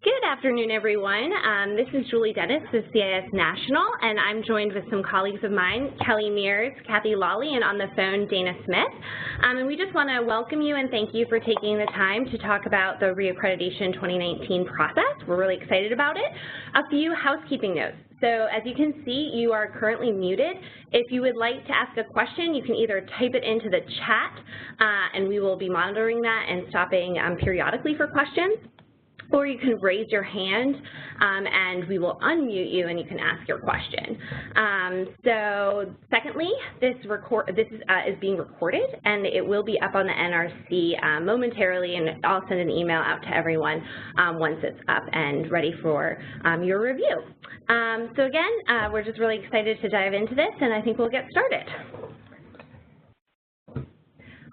Good afternoon, everyone. This is Julie Dennis with CIS National, and I'm joined with some colleagues of mine, Kelly Mears, Kathy Lawley, and on the phone, Dana Smith. And we just want to welcome you and thank you for taking the time to talk about the Reaccreditation 2019 process. We're really excited about it. A few housekeeping notes. So as you can see, you are currently muted. If you would like to ask a question, you can either type it into the chat, and we will be monitoring that and stopping periodically for questions, or you can raise your hand and we will unmute you and you can ask your question. So secondly, this is being recorded and it will be up on the NRC momentarily, and I'll send an email out to everyone once it's up and ready for your review. So again, we're just really excited to dive into this, and I think we'll get started.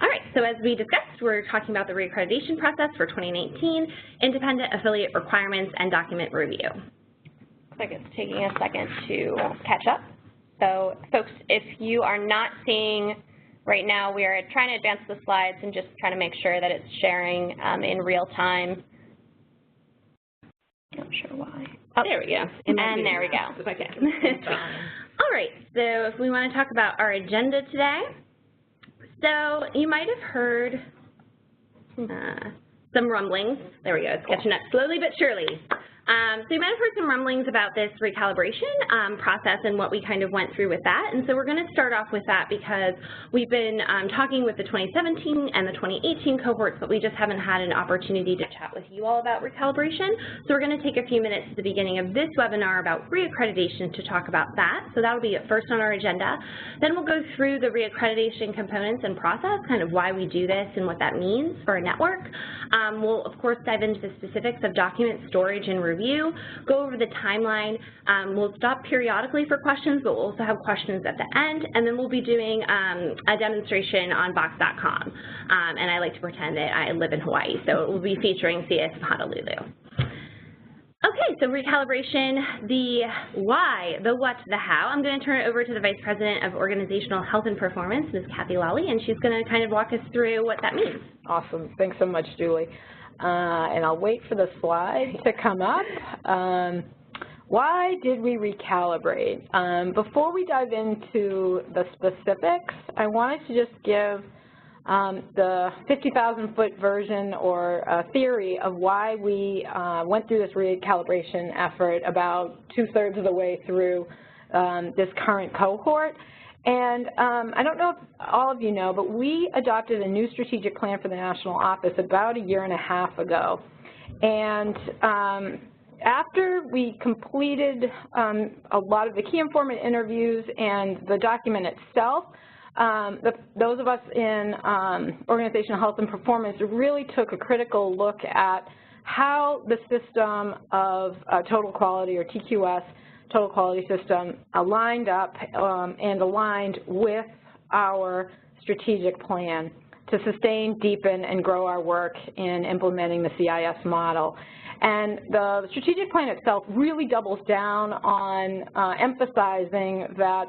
All right, so as we discussed, we're talking about the reaccreditation process for 2019, independent affiliate requirements, and document review. Looks like it's taking a second to catch up. So folks, if you are not seeing right now, we are trying to advance the slides and just trying to make sure that it's sharing in real time. Not sure why. Oh, there we go. And there we go. Okay. All right, so if we want to talk about our agenda today. So you might have heard some rumblings. There we go, it's catching up slowly but surely. So you might have heard some rumblings about this recalibration process and what we kind of went through with that. And so we're going to start off with that because we've been talking with the 2017 and the 2018 cohorts, but we just haven't had an opportunity to chat with you all about recalibration. So we're going to take a few minutes at the beginning of this webinar about reaccreditation to talk about that. So that'll be first on our agenda. Then we'll go through the reaccreditation components and process, kind of why we do this and what that means for a network. We'll, of course, dive into the specifics of document storage and review, go over the timeline. We'll stop periodically for questions, but we'll also have questions at the end, and then we'll be doing a demonstration on Box.com. And I like to pretend that I live in Hawaii, so it will be featuring CS of Honolulu. Okay, so recalibration, the why, the what, the how. I'm going to turn it over to the Vice President of Organizational Health and Performance, Ms. Kathy Lawley, and she's going to kind of walk us through what that means. Awesome. Thanks so much, Julie. And I'll wait for the slide to come up. Why did we recalibrate? Before we dive into the specifics, I wanted to just give the 50,000-foot version or theory of why we went through this recalibration effort about 2/3 of the way through this current cohort. And I don't know if all of you know, but we adopted a new strategic plan for the national office about 1.5 years ago. And after we completed a lot of the key informant interviews and the document itself, those of us in organizational health and performance really took a critical look at how the system of total quality, or TQS, total quality system, aligned up and aligned with our strategic plan to sustain, deepen, and grow our work in implementing the CIS model. And the strategic plan itself really doubles down on emphasizing that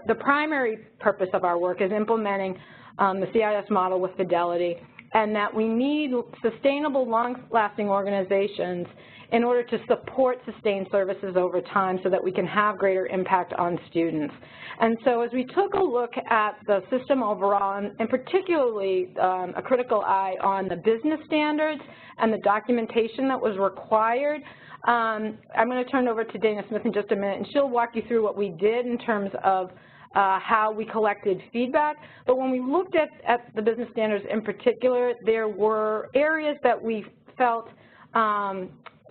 the primary purpose of our work is implementing the CIS model with fidelity, and that we need sustainable, long-lasting organizations in order to support sustained services over time so that we can have greater impact on students. And so as we took a look at the system overall, and particularly a critical eye on the business standards and the documentation that was required, I'm going to turn it over to Dana Smith in just a minute, and she'll walk you through what we did in terms of how we collected feedback. But when we looked at the business standards in particular, there were areas that we felt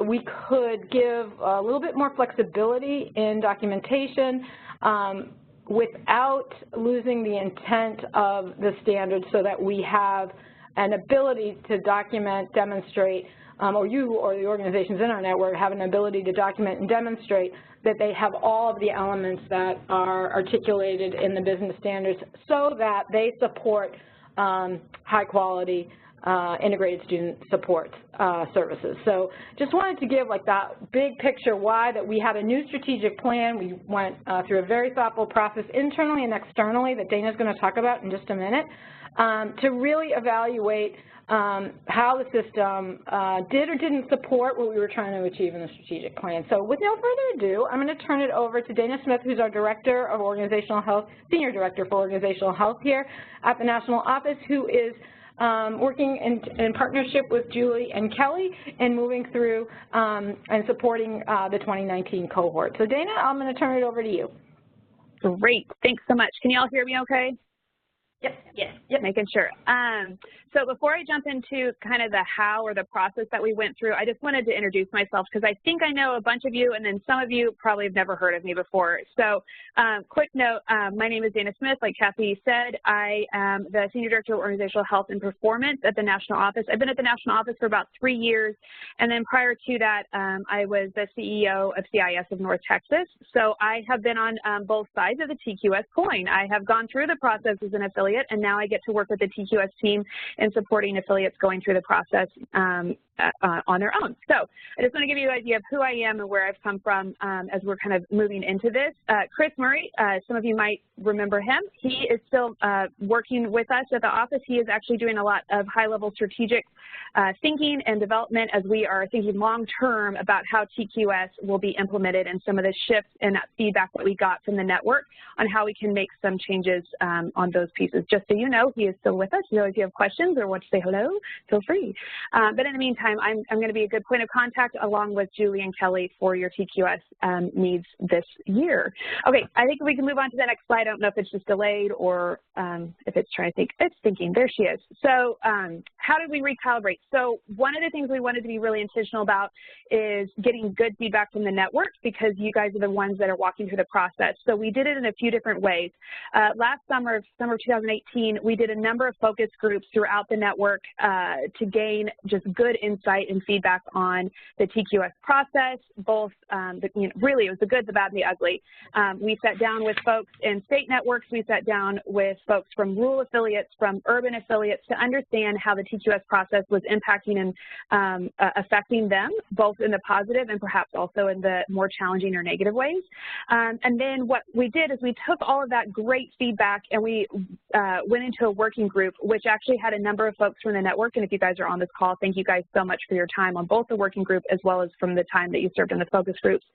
we could give a little bit more flexibility in documentation without losing the intent of the standards, so that we have an ability to document, demonstrate, or you or the organizations in our network have an ability to document and demonstrate that they have all of the elements that are articulated in the business standards so that they support high quality integrated student support services. So just wanted to give like that big picture why that we had a new strategic plan. We went through a very thoughtful process internally and externally that Dana's going to talk about in just a minute to really evaluate how the system did or didn't support what we were trying to achieve in the strategic plan. So with no further ado, I'm going to turn it over to Dana Smith, who's our Director of Organizational Health, Senior Director for Organizational Health here at the National Office, who is working in partnership with Julie and Kelly and moving through and supporting the 2019 cohort. So Dana, I'm going to turn it over to you. Great. Thanks so much. Can you all hear me okay? Yep. Making sure. So before I jump into kind of the how or the process that we went through, I just wanted to introduce myself because I think I know a bunch of you, and then some of you probably have never heard of me before. So quick note, my name is Dana Smith. Like Kathy said, I am the Senior Director of Organizational Health and Performance at the National Office. I've been at the National Office for about 3 years, and then prior to that, I was the CEO of CIS of North Texas. So I have been on both sides of the TQS coin. I have gone through the process as an affiliate, and now I get to work with the TQS team in supporting affiliates going through the process on their own. So I just want to give you an idea of who I am and where I've come from as we're kind of moving into this. Chris Murray, some of you might remember him. He is still working with us at the office. He is actually doing a lot of high-level strategic thinking and development as we are thinking long-term about how TQS will be implemented and some of the shifts and that feedback that we got from the network on how we can make some changes on those pieces. Just so you know, he is still with us. So if you have questions or want to say hello, feel free. But in the meantime, I'm going to be a good point of contact along with Julie and Kelly for your TQS needs this year. Okay, I think we can move on to the next slide. I don't know if it's just delayed or if it's trying to think. It's thinking. There she is. So how did we recalibrate? So one of the things we wanted to be really intentional about is getting good feedback from the network because you guys are the ones that are walking through the process. So we did it in a few different ways. Last summer 2018, we did a number of focus groups throughout the network to gain just good insight and feedback on the TQS process, both, really it was the good, the bad, and the ugly. We sat down with folks in state networks. We sat down with folks from rural affiliates, from urban affiliates to understand how the TQS process was impacting and affecting them, both in the positive and perhaps also in the more challenging or negative ways. And then what we did is we took all of that great feedback and we went into a working group, which actually had a number of folks from the network. And if you guys are on this call, thank you guys so much for your time on both the working group as well as from the time that you served in the focus groups.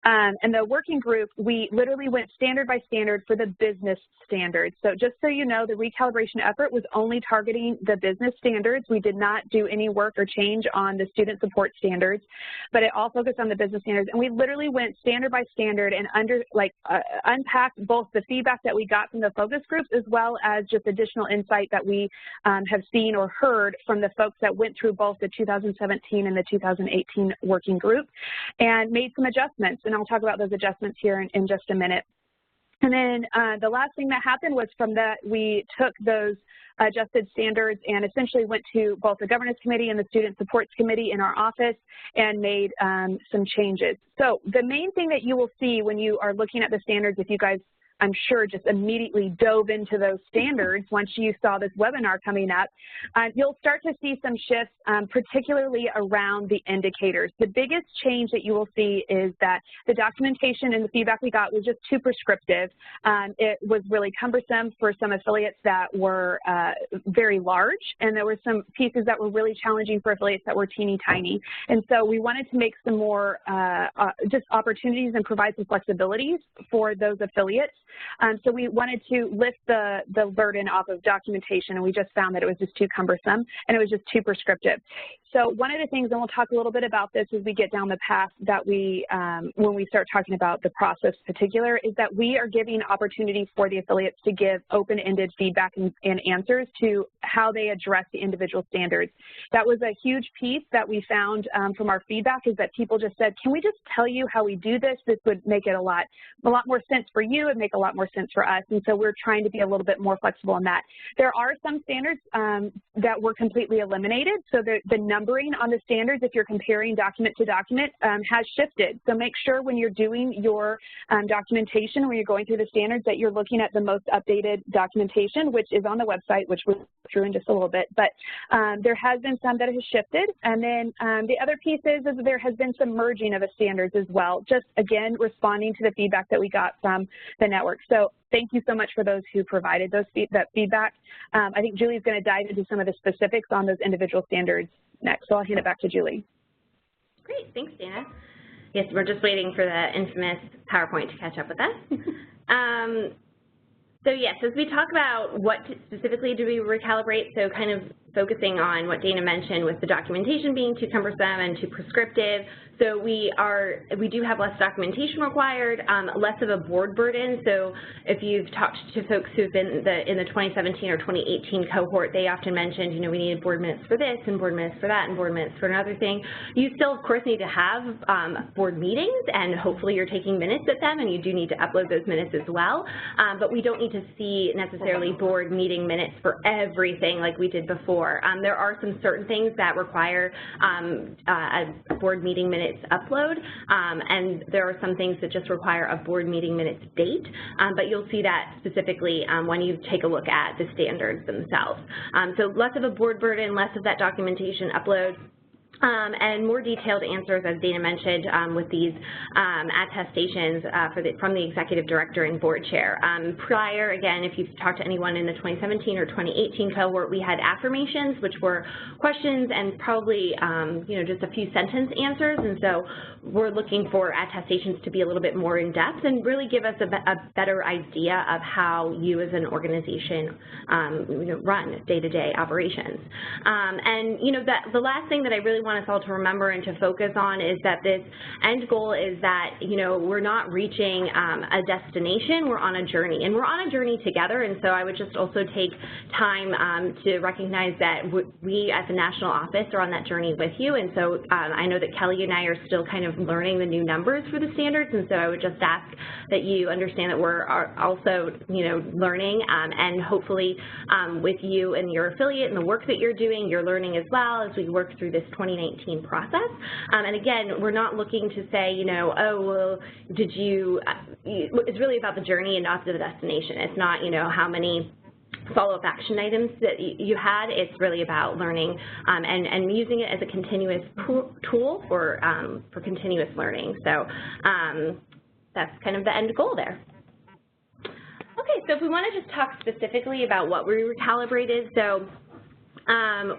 And the working group, we literally went standard by standard for the business standards. So just so you know, the recalibration effort was only targeting the business standards. We did not do any work or change on the student support standards, but it all focused on the business standards. And we literally went standard by standard and unpacked both the feedback that we got from the focus groups as well as just additional insight that we have seen or heard from the folks that went through both the 2017 and the 2018 working group and made some adjustments. And I'll talk about those adjustments here in just a minute. And then the last thing that happened was from that we took those adjusted standards and essentially went to both the governance committee and the student supports committee in our office and made some changes. So the main thing that you will see when you are looking at the standards, if you guys I'm sure just immediately dove into those standards once you saw this webinar coming up, you'll start to see some shifts, particularly around the indicators. The biggest change that you will see is that the documentation and the feedback we got was just too prescriptive. It was really cumbersome for some affiliates that were very large, and there were some pieces that were really challenging for affiliates that were teeny tiny. And so we wanted to make some more just opportunities and provide some flexibilities for those affiliates. So we wanted to lift the burden off of documentation, and we just found that it was just too cumbersome and it was just too prescriptive. So one of the things, and we'll talk a little bit about this as we get down the path that we, when we start talking about the process in particular, is that we are giving opportunities for the affiliates to give open-ended feedback and answers to how they address the individual standards. That was a huge piece that we found from our feedback, is that people just said, can we just tell you how we do this? This would make it a lot more sense for you. It'd make a lot more sense for us, and so we're trying to be a little bit more flexible in that. There are some standards that were completely eliminated, so the numbering on the standards, if you're comparing document to document, has shifted. So make sure when you're doing your documentation, when you're going through the standards, that you're looking at the most updated documentation, which is on the website, which we'll go through in just a little bit. But there has been some that has shifted, and then the other piece is there has been some merging of the standards as well, just again responding to the feedback that we got from the network. So thank you so much for those who provided that feedback. I think Julie's going to dive into some of the specifics on those individual standards next, so I'll hand it back to Julie. Great, thanks, Dana. Yes, we're just waiting for the infamous PowerPoint to catch up with us. So yes, as we talk about what specifically do we recalibrate, so kind of focusing on what Dana mentioned with the documentation being too cumbersome and too prescriptive. So we do have less documentation required, less of a board burden. So if you've talked to folks who've been in the 2017 or 2018 cohort, they often mentioned, you know, we need board minutes for this and board minutes for that and board minutes for another thing. You still, of course, need to have board meetings, and hopefully you're taking minutes at them, and you do need to upload those minutes as well. But we don't need to see necessarily board meeting minutes for everything like we did before. There are some certain things that require a board meeting minutes upload, and there are some things that just require a board meeting minutes date, but you'll see that specifically when you take a look at the standards themselves. So less of a board burden, less of that documentation upload. And more detailed answers, as Dana mentioned, with these attestations from the executive director and board chair. Prior, again, if you've talked to anyone in the 2017 or 2018 cohort, we had affirmations, which were questions and probably, you know, just a few sentence answers. And so we're looking for attestations to be a little bit more in depth and really give us a better idea of how you as an organization, you know, run day-to-day operations. And you know, the last thing that I really want us all to remember and to focus on is that this end goal is that, you know, we're not reaching a destination, we're on a journey, and we're on a journey together. And so I would just also take time to recognize that we at the national office are on that journey with you. And so I know that Kelly and I are still kind of learning the new numbers for the standards, and so I would just ask that you understand that we're also, you know, learning, and hopefully with you and your affiliate and the work that you're doing, you're learning as well as we work through this 2019 process. And again, we're not looking to say, you know, oh, well, did you, it's really about the journey and not the destination. It's not, you know, how many follow-up action items that you had. It's really about learning and using it as a continuous tool for continuous learning. So that's kind of the end goal there. Okay, so if we want to just talk specifically about what we recalibrated, so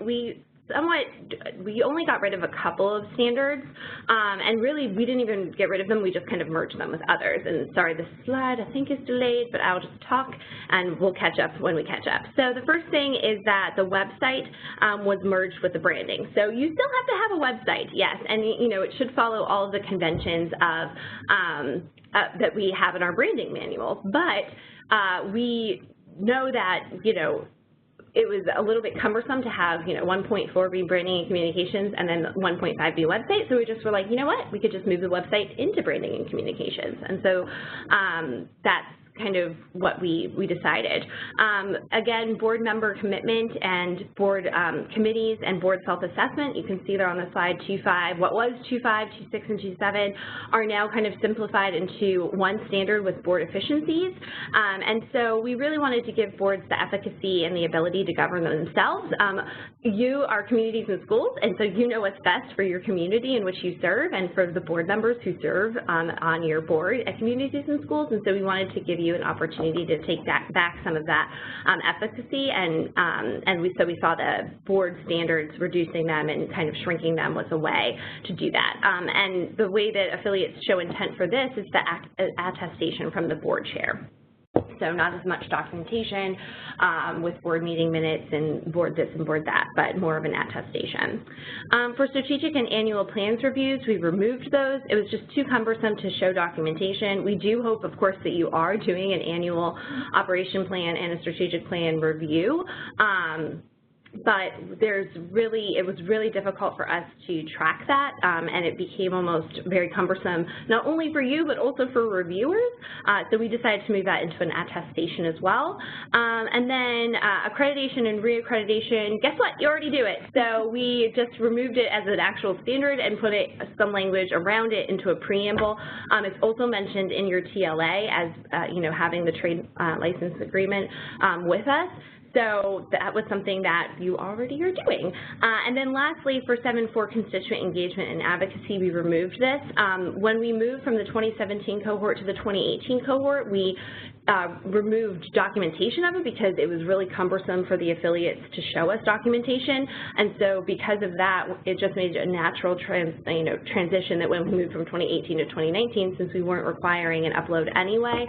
we only got rid of a couple of standards, and really we didn't even get rid of them, we just kind of merged them with others. And sorry, the slide I think is delayed, but I'll just talk and we'll catch up when we catch up. So the first thing is that the website was merged with the branding. So you still have to have a website, yes, and you know, it should follow all of the conventions of that we have in our branding manual, but we know that, you know, it was a little bit cumbersome to have, you know, 1.4 be branding and communications and then 1.5 be website. So we just were like, you know what, we could just move the website into branding and communications. And so that's kind of what we decided. Again, board member commitment and board committees and board self-assessment, you can see there on the slide 2.5. What was 2.5, 2.6, and 2.7 are now kind of simplified into one standard with board efficiencies. And so we really wanted to give boards the efficacy and the ability to govern themselves. You are communities and schools, and so you know what's best for your community in which you serve and for the board members who serve on your board at communities and schools. And so we wanted to give you an opportunity to take back some of that efficacy, and so we saw the board standards, reducing them and kind of shrinking them was a way to do that. And the way that affiliates show intent for this is the attestation from the board chair. So not as much documentation with board meeting minutes and board this and board that, but more of an attestation. For strategic and annual plans reviews, we removed those. It was just too cumbersome to show documentation. We do hope, of course, that you are doing an annual operation plan and a strategic plan review. but it was really difficult for us to track that, and it became almost very cumbersome, not only for you, but also for reviewers. So we decided to move that into an attestation as well. And then accreditation and reaccreditation, guess what? You already do it. So we just removed it as an actual standard and put some language around it into a preamble. It's also mentioned in your TLA as, having the trade license agreement with us. So that was something that you already are doing. And then lastly, for 7.4 constituent engagement and advocacy, we removed this. When we moved from the 2017 cohort to the 2018 cohort, we removed documentation of it because it was really cumbersome for the affiliates to show us documentation. And so because of that, it just made a natural transition that when we moved from 2018 to 2019, since we weren't requiring an upload anyway,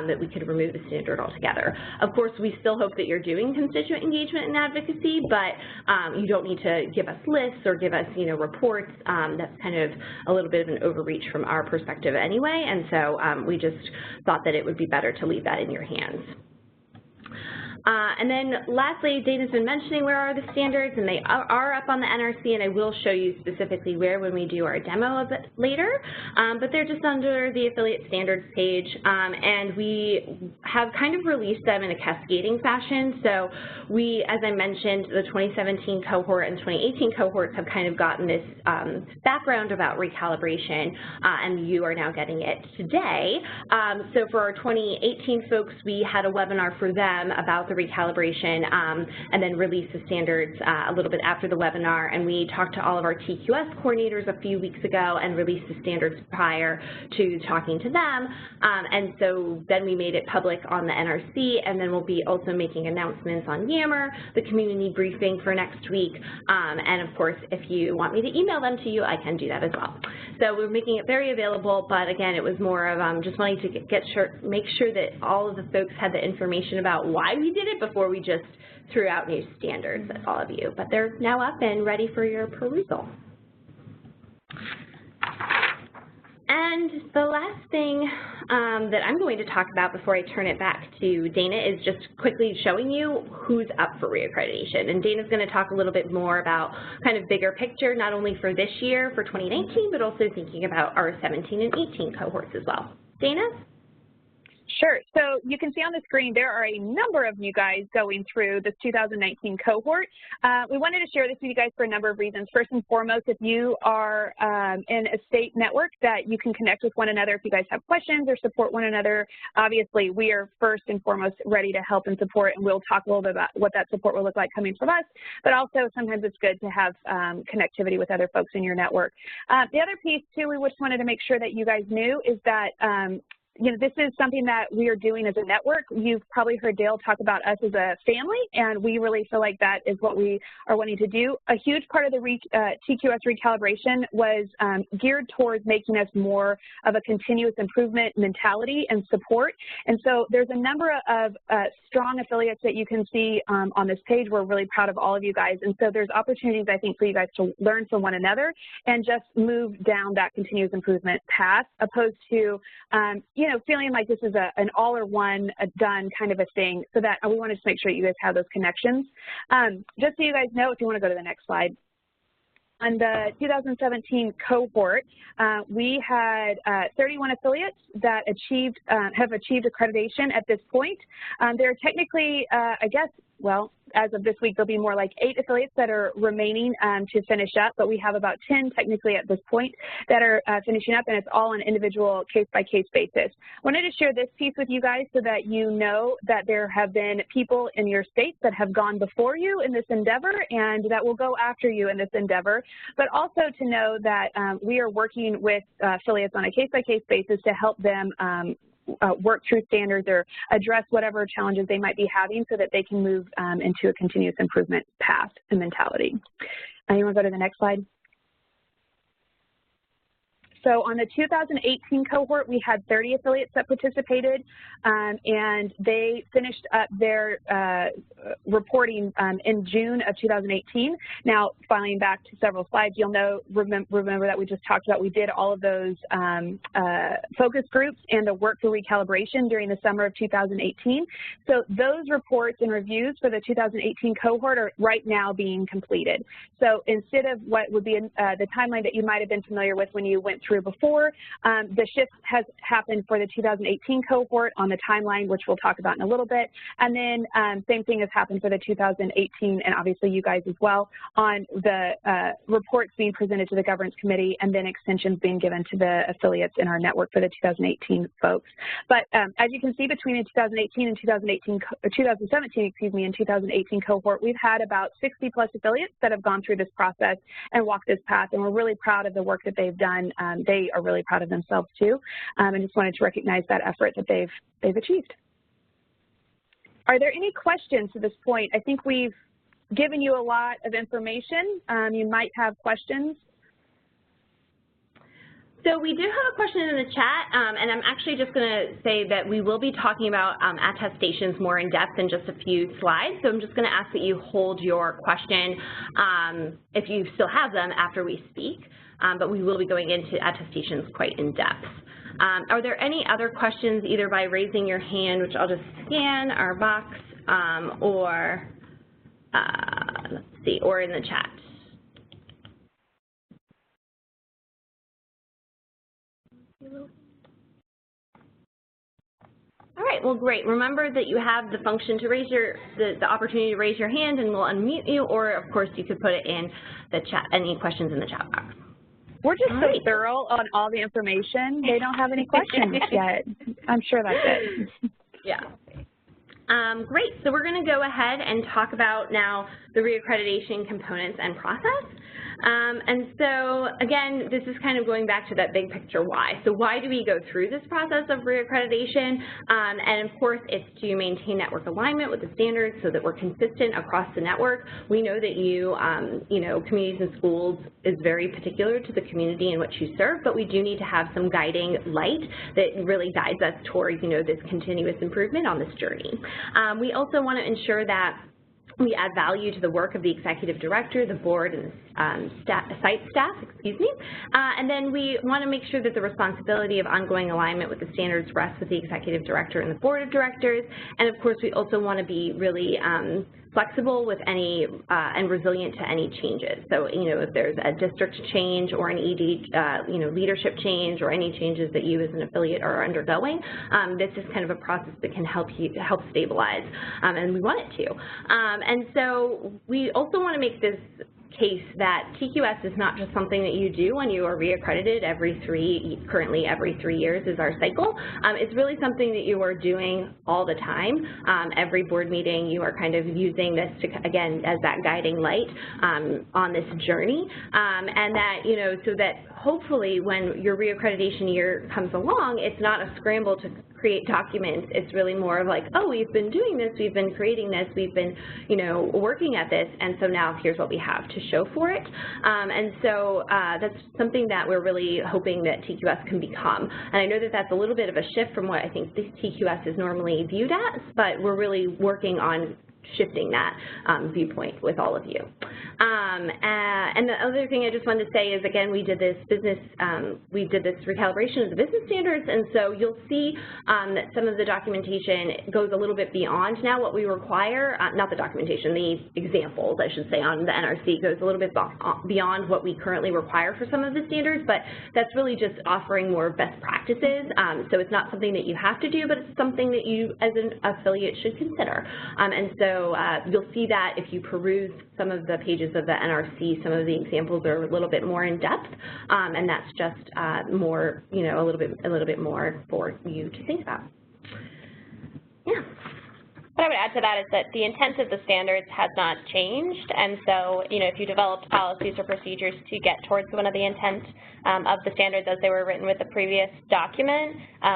that we could remove the standard altogether. Of course, we still hope that you're doing constituent engagement and advocacy, but you don't need to give us lists or give us, reports. That's kind of a little bit of an overreach from our perspective anyway, and so we just thought that it would be better to leave that in your hands. And then lastly, Dana's been mentioning where are the standards, and they are up on the NRC, and I will show you specifically where when we do our demo of it later, but they're just under the affiliate standards page, and we have kind of released them in a cascading fashion. So we, as I mentioned, the 2017 cohort and 2018 cohorts have kind of gotten this background about recalibration, and you are now getting it today. So for our 2018 folks, we had a webinar for them about the recalibration, and then released the standards a little bit after the webinar, and we talked to all of our TQS coordinators a few weeks ago and released the standards prior to talking to them, and so then we made it public on the NRC, and then we'll be also making announcements on Yammer, the community briefing for next week, and of course, if you want me to email them to you, I can do that as well. So we're making it very available, but again, it was more of just wanting to make sure that all of the folks had the information about why we did it before we just threw out new standards at all of you. But they're now up and ready for your perusal. And the last thing that I'm going to talk about before I turn it back to Dana is just quickly showing you who's up for reaccreditation. And Dana's going to talk a little bit more about kind of bigger picture, not only for this year, for 2019, but also thinking about our 17 and 18 cohorts as well. Dana? Sure. So you can see on the screen there are a number of you guys going through this 2019 cohort. We wanted to share this with you guys for a number of reasons. First and foremost, if you are in a state network that you can connect with one another, if you guys have questions or support one another, obviously we are first and foremost ready to help and support, and we'll talk a little bit about what that support will look like coming from us, but also sometimes it's good to have connectivity with other folks in your network. The other piece too we just wanted to make sure that you guys knew is that this is something that we are doing as a network. You've probably heard Dale talk about us as a family, and we really feel like that is what we are wanting to do. A huge part of the TQS recalibration was geared towards making us more of a continuous improvement mentality and support. And so there's a number of strong affiliates that you can see on this page. We're really proud of all of you guys. And so there's opportunities, I think, for you guys to learn from one another and just move down that continuous improvement path, opposed to, feeling like this is an all-or-one, done kind of a thing, so that we wanted to make sure that you guys have those connections. Just so you guys know, if you want to go to the next slide, on the 2017 cohort, we had 31 affiliates that have achieved accreditation at this point. There are technically, as of this week, there'll be more like 8 affiliates that are remaining to finish up, but we have about 10 technically at this point that are finishing up, and it's all on an individual case-by-case basis. I wanted to share this piece with you guys so that you know that there have been people in your states that have gone before you in this endeavor and that will go after you in this endeavor, but also to know that we are working with affiliates on a case-by-case basis to help them work through standards or address whatever challenges they might be having so that they can move into a continuous improvement path and mentality. You want to go to the next slide? So on the 2018 cohort, we had 30 affiliates that participated, and they finished up their reporting in June of 2018. Now, filing back to several slides, you'll remember that we just talked about we did all of those focus groups and the work for recalibration during the summer of 2018. So those reports and reviews for the 2018 cohort are right now being completed. So instead of what would be the timeline that you might have been familiar with when you went through before, the shift has happened for the 2018 cohort on the timeline, which we'll talk about in a little bit. And then same thing has happened for the 2018, and obviously you guys as well, on the reports being presented to the governance committee and then extensions being given to the affiliates in our network for the 2018 folks. But as you can see, between the 2018 and 2017, excuse me, and 2018 cohort, we've had about 60+ affiliates that have gone through this process and walked this path, and we're really proud of the work that they've done. They are really proud of themselves too, and just wanted to recognize that effort that they've achieved. Are there any questions to this point? I think we've given you a lot of information. You might have questions. So we do have a question in the chat, and I'm actually just going to say that we will be talking about attestations more in depth in just a few slides. So I'm just going to ask that you hold your question if you still have them after we speak, but we will be going into attestations quite in depth. Are there any other questions, either by raising your hand, which I'll just scan our box, or let's see, or in the chat? All right, well, great. Remember that you have the function to raise the opportunity to raise your hand, and we'll unmute you, or of course you could put it in the chat, any questions in the chat box. We're just so thorough on all the information. They don't have any questions yet. I'm sure that's it. Yeah. Great. So we're going to go ahead and talk about now the reaccreditation components and process. And so, again, this is kind of going back to that big picture why. So why do we go through this process of reaccreditation? And, of course, it's to maintain network alignment with the standards so that we're consistent across the network. We know that you know, communities and schools is very particular to the community in which you serve, but we do need to have some guiding light that really guides us towards, you know, this continuous improvement on this journey. We also want to ensure that we add value to the work of the executive director, the board, and site staff, and then we want to make sure that the responsibility of ongoing alignment with the standards rests with the executive director and the board of directors. And of course, we also want to be really flexible with any and resilient to any changes. So, you know, if there's a district change or an ED, you know, leadership change or any changes that you as an affiliate are undergoing, this is kind of a process that can help stabilize, and we want it to. And so we also want to make this case that TQS is not just something that you do when you are reaccredited currently every 3 years is our cycle. It's really something that you are doing all the time. Every board meeting you are kind of using this to, again, as that guiding light on this journey, and that, you know, so that hopefully when your reaccreditation year comes along, it's not a scramble to create documents. It's really more of like, oh, we've been doing this, we've been creating this, we've been, you know, working at this, and so now here's what we have to show for it. And so that's something that we're really hoping that TQS can become. And I know that that's a little bit of a shift from what I think this TQS is normally viewed as, but we're really working on shifting that viewpoint with all of you. And the other thing I just wanted to say is, again, we did this recalibration of the business standards, and so you'll see that some of the documentation goes a little bit beyond now what we require, not the documentation, the examples, I should say, on the NRC goes a little bit beyond what we currently require for some of the standards, but that's really just offering more best practices. So it's not something that you have to do, but it's something that you as an affiliate should consider. And so you'll see that if you peruse some of the pages of the NRC, some of the examples are a little bit more in depth, and that's just more, you know, a little bit more for you to think about. Yeah. What I would add to that is that the intent of the standards has not changed, and so, if you developed policies or procedures to get towards one of the intent of the standards as they were written with the previous document,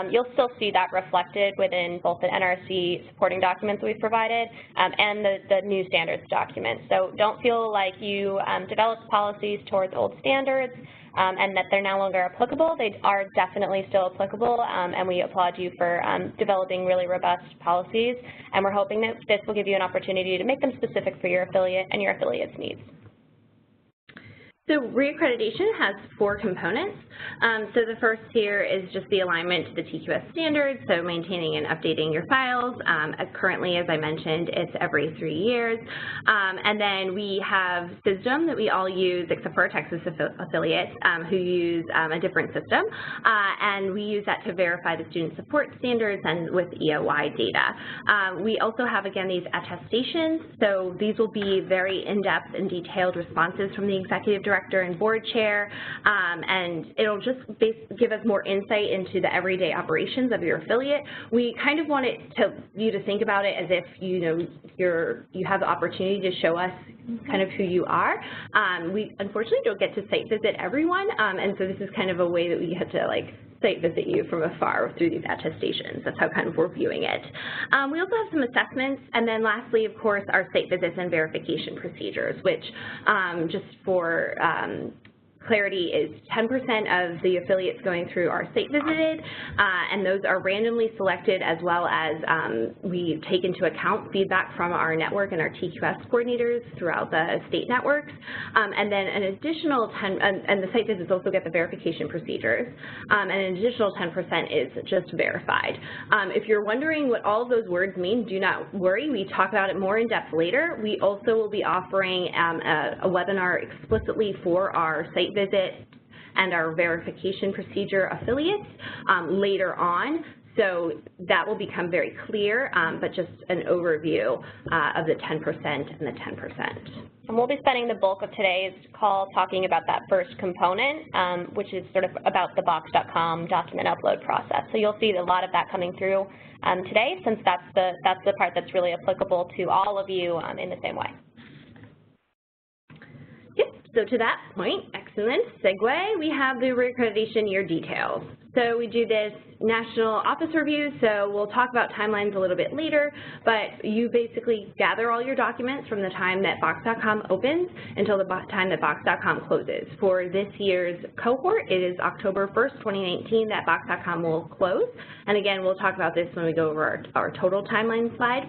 you'll still see that reflected within both the NRC supporting documents we've provided and the new standards document. So don't feel like you developed policies towards old standards and that they're no longer applicable. They are definitely still applicable, and we applaud you for developing really robust policies, and we're hoping that this will give you an opportunity to make them specific for your affiliate and your affiliate's needs. So reaccreditation has 4 components. So the first here is just the alignment to the TQS standards, so maintaining and updating your files. Currently, as I mentioned, it's every 3 years. And then we have SISDM that we all use, except for our Texas affiliates who use a different system. And we use that to verify the student support standards and with EOY data. We also have, again, these attestations. So these will be very in-depth and detailed responses from the executive director and board chair, and it'll just give us more insight into the everyday operations of your affiliate. We kind of want you to think about it as if you have the opportunity to show us kind of who you are. We unfortunately don't get to site visit everyone, and so this is kind of a way that we get to site visit you from afar through these attestations. That's how kind of we're viewing it. We also have some assessments, and then lastly, of course, our site visits and verification procedures, which just for clarity is 10% of the affiliates going through are site visited, and those are randomly selected, as well as we take into account feedback from our network and our TQS coordinators throughout the state networks. And then an additional 10, and the site visits also get the verification procedures, and an additional 10% is just verified. If you're wondering what all of those words mean, do not worry. We talk about it more in depth later. We also will be offering a webinar explicitly for our site visit and our verification procedure affiliates later on, so that will become very clear, but just an overview of the 10% and the 10%. And we'll be spending the bulk of today's call talking about that first component, which is sort of about the box.com document upload process. So you'll see a lot of that coming through today, since that's the part that's really applicable to all of you in the same way. So to that point, excellent segue, we have the reaccreditation year details. So we do this national office review, so we'll talk about timelines a little bit later, but you basically gather all your documents from the time that Box.com opens until the time that Box.com closes. For this year's cohort, it is October 1st, 2019 that Box.com will close, and again, we'll talk about this when we go over our total timeline slide.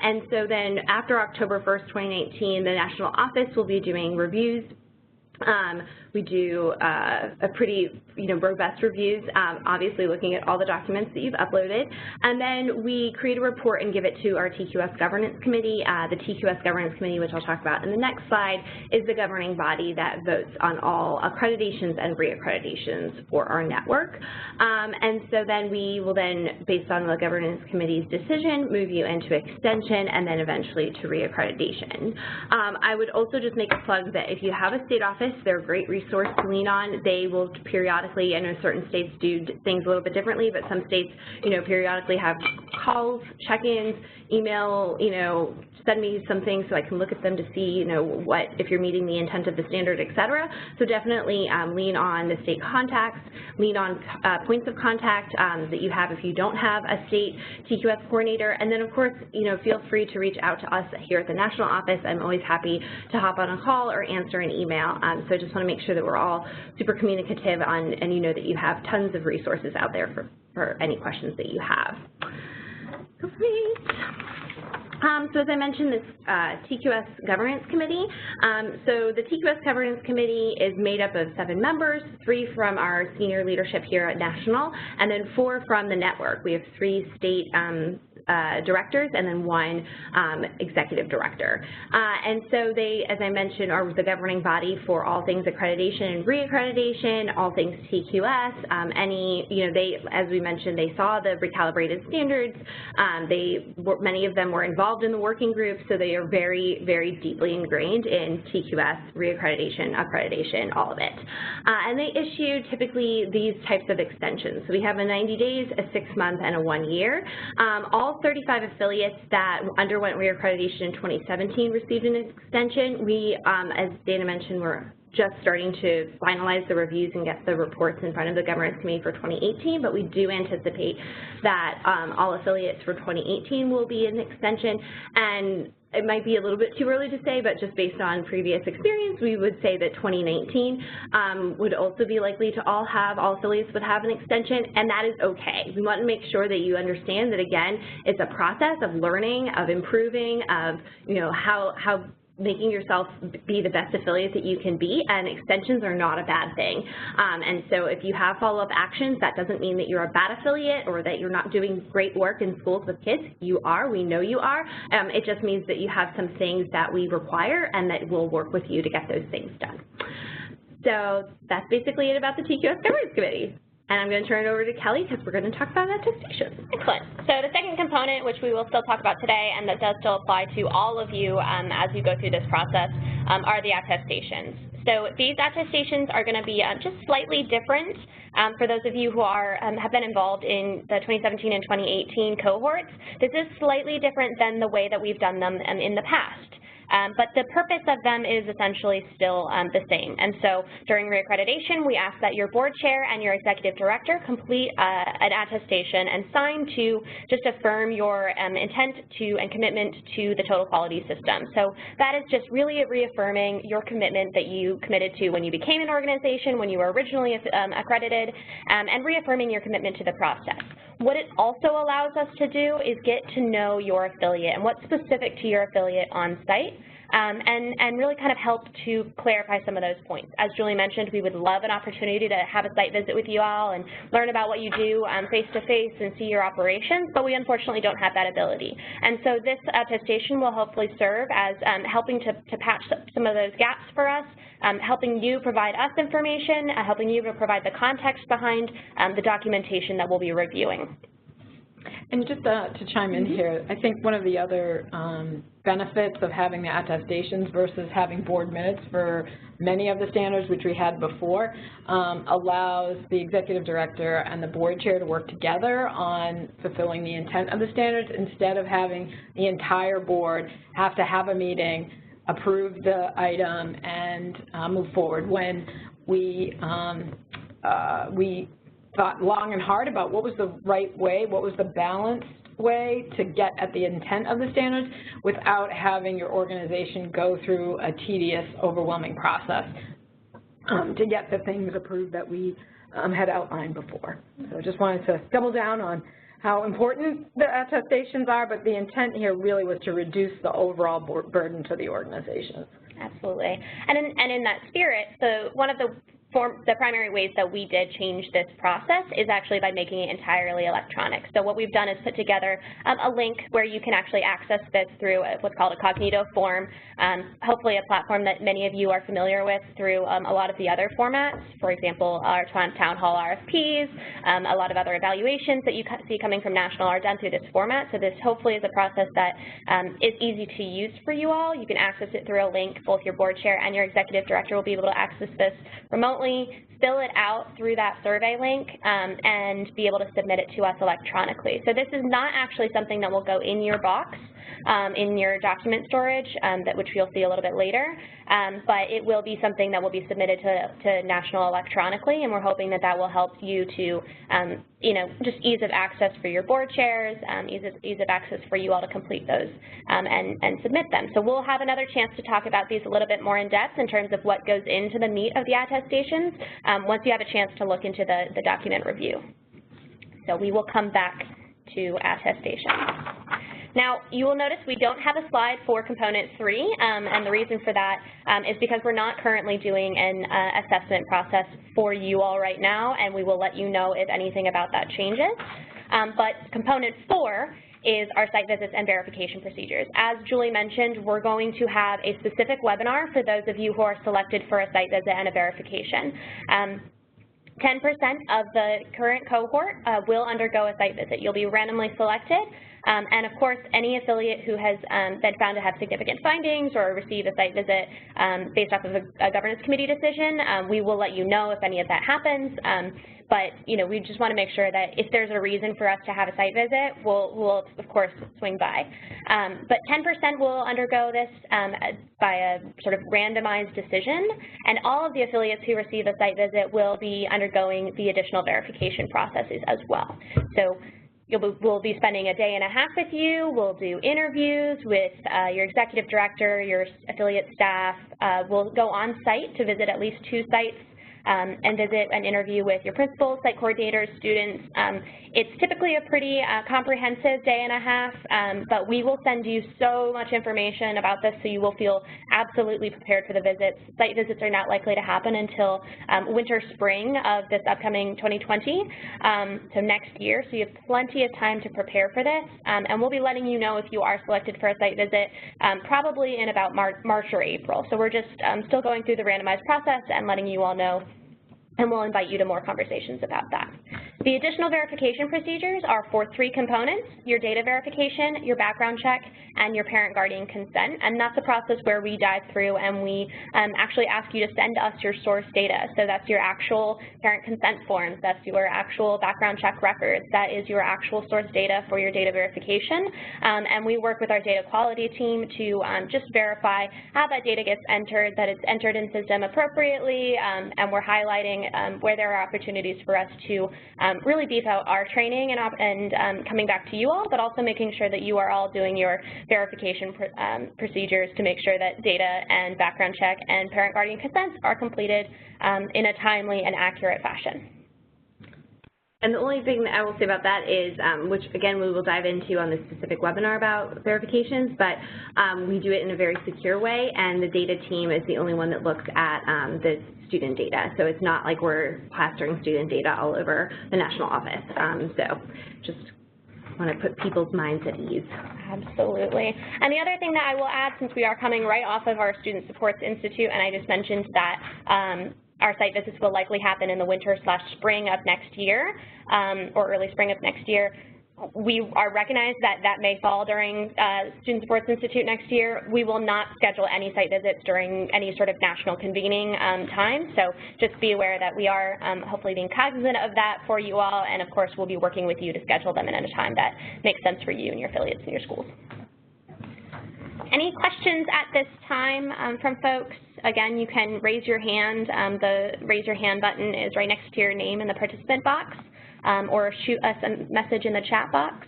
And so then after October 1st, 2019, the national office will be doing reviews. We do a pretty, robust reviews, obviously looking at all the documents that you've uploaded, and then we create a report and give it to our TQS Governance Committee. The TQS Governance Committee, which I'll talk about in the next slide, is the governing body that votes on all accreditations and reaccreditations for our network. And so then we will then, based on the Governance Committee's decision, move you into extension and then eventually to reaccreditation. I would also just make a plug that if you have a state office, they're a great resource to lean on. They will periodically, I know certain states do things a little bit differently, but some states, periodically have calls, check-ins, email, send me some things so I can look at them to see, if you're meeting the intent of the standard, et cetera. So definitely lean on the state contacts, lean on points of contact that you have if you don't have a state TQS coordinator, and then of course, feel free to reach out to us here at the national office. I'm always happy to hop on a call or answer an email. So I just want to make sure that we're all super communicative and that you have tons of resources out there for any questions that you have. Great. So as I mentioned, this TQS Governance Committee. So the TQS Governance Committee is made up of 7 members, 3 from our senior leadership here at National, and then 4 from the network. We have 3 state directors and then 1 executive director. And so they, as I mentioned, are the governing body for all things accreditation and reaccreditation, all things TQS. They, as we mentioned, they saw the recalibrated standards. Many of them were involved in the working group, so they are very, very deeply ingrained in TQS, reaccreditation, accreditation, all of it. And they issue typically these types of extensions. So we have a 90 days, a 6-month, and a 1 year. All all 35 affiliates that underwent reaccreditation in 2017 received an extension. We, as Dana mentioned, we're just starting to finalize the reviews and get the reports in front of the Governance Committee for 2018, but we do anticipate that all affiliates for 2018 will be an extension. And it might be a little bit too early to say, but just based on previous experience, we would say that 2019 would also be likely to all affiliates would have an extension, and that is okay. We want to make sure that you understand that, again, it's a process of learning, of improving, of, how making yourself be the best affiliate that you can be, and extensions are not a bad thing. And so if you have follow-up actions, that doesn't mean that you're a bad affiliate or that you're not doing great work in schools with kids. You are, we know you are. It just means that you have some things that we require and that we'll work with you to get those things done. So that's basically it about the TQS Governance Committee. And I'm going to turn it over to Kelly because we're going to talk about attestation. Excellent. So the second component, which we will still talk about today, and that does still apply to all of you as you go through this process, are the attestations. So these attestations are going to be just slightly different for those of you who have been involved in the 2017 and 2018 cohorts. This is slightly different than the way that we've done them in the past. But the purpose of them is essentially still the same. And so during reaccreditation, we ask that your board chair and your executive director complete an attestation and sign to just affirm your intent to and commitment to the total quality system. So that is just really reaffirming your commitment that you committed to when you became an organization, when you were originally accredited, and reaffirming your commitment to the process. What it also allows us to do is get to know your affiliate and what's specific to your affiliate on site, and really kind of help to clarify some of those points. As Julie mentioned, we would love an opportunity to have a site visit with you all and learn about what you do face-to-face and see your operations, but we unfortunately don't have that ability. And so this attestation will hopefully serve as helping to patch some of those gaps for us, helping you provide us information, helping you to provide the context behind the documentation that we'll be reviewing. And just to chime in here, I think one of the other benefits of having the attestations versus having board minutes for many of the standards, which we had before, allows the executive director and the board chair to work together on fulfilling the intent of the standards instead of having the entire board have to have a meeting, approve the item, and move forward. When we thought long and hard about what was the right way, what was the balanced way to get at the intent of the standards without having your organization go through a tedious, overwhelming process to get the things approved that we had outlined before. So just wanted to double down on how important the attestations are, but the intent here really was to reduce the overall burden to the organizations. Absolutely. And in that spirit, so one of the primary ways that we did change this process is actually by making it entirely electronic. So what we've done is put together a link where you can actually access this through what's called a Cognito form, hopefully a platform that many of you are familiar with through a lot of the other formats. For example, our town hall RFPs, a lot of other evaluations that you see coming from national are done through this format. So this hopefully is a process that is easy to use for you all. You can access it through a link. Both your board chair and your executive director will be able to access this remotely, fill it out through that survey link, and be able to submit it to us electronically. So this is not actually something that will go in your box, in your document storage, which you'll see a little bit later, but it will be something that will be submitted to National electronically, and we're hoping that that will help you to, just ease of access for your board chairs, ease of access for you all to complete those and submit them. So we'll have another chance to talk about these a little bit more in depth in terms of what goes into the meat of the attestations once you have a chance to look into the document review. So we will come back to attestations. Now, you will notice we don't have a slide for component 3, and the reason for that is because we're not currently doing an assessment process for you all right now, and we will let you know if anything about that changes. But component 4 is our site visits and verification procedures. As Julie mentioned, we're going to have a specific webinar for those of you who are selected for a site visit and a verification. 10% of the current cohort will undergo a site visit. You'll be randomly selected, And of course, any affiliate who has been found to have significant findings or receive a site visit based off of a governance committee decision, we will let you know if any of that happens. But we just want to make sure that if there's a reason for us to have a site visit, we'll of course swing by. But 10% will undergo this by a sort of randomized decision, and all of the affiliates who receive a site visit will be undergoing the additional verification processes as well. So we'll be spending a day and a half with you. We'll do interviews with your executive director, your affiliate staff. We'll go on site to visit at least 2 sites and visit and interview with your principals, site coordinators, students. It's typically a pretty comprehensive day and a half, but we will send you so much information about this so you will feel absolutely prepared for the visits. Site visits are not likely to happen until winter, spring of this upcoming 2020, so next year, so you have plenty of time to prepare for this, and we'll be letting you know if you are selected for a site visit probably in about March or April. So we're just still going through the randomized process and letting you all know, and we'll invite you to more conversations about that. The additional verification procedures are for 3 components: your data verification, your background check, and your parent-guardian consent. And that's a process where we dive through and we actually ask you to send us your source data. So that's your actual parent consent forms, that's your actual background check records, that is your actual source data for your data verification. And we work with our data quality team to just verify how that data gets entered, that it's entered in system appropriately, and we're highlighting where there are opportunities for us to really beef out our training and coming back to you all, but also making sure that you are all doing your verification procedures to make sure that data and background check and parent-guardian consents are completed in a timely and accurate fashion. And the only thing that I will say about that is, which again we will dive into on the specific webinar about verifications, but we do it in a very secure way, and the data team is the only one that looks at the student data. So it's not like we're plastering student data all over the national office. So just want to put people's minds at ease. Absolutely. And the other thing that I will add, since we are coming right off of our Student Supports Institute, and I just mentioned that our site visits will likely happen in the winter/spring of next year, or early spring of next year. We are recognized that that may fall during Student Supports Institute next year. We will not schedule any site visits during any sort of national convening time, so just be aware that we are hopefully being cognizant of that for you all, and of course we'll be working with you to schedule them in at a time that makes sense for you and your affiliates and your schools. Any questions at this time from folks? Again, you can raise your hand. The raise your hand button is right next to your name in the participant box, or shoot us a message in the chat box.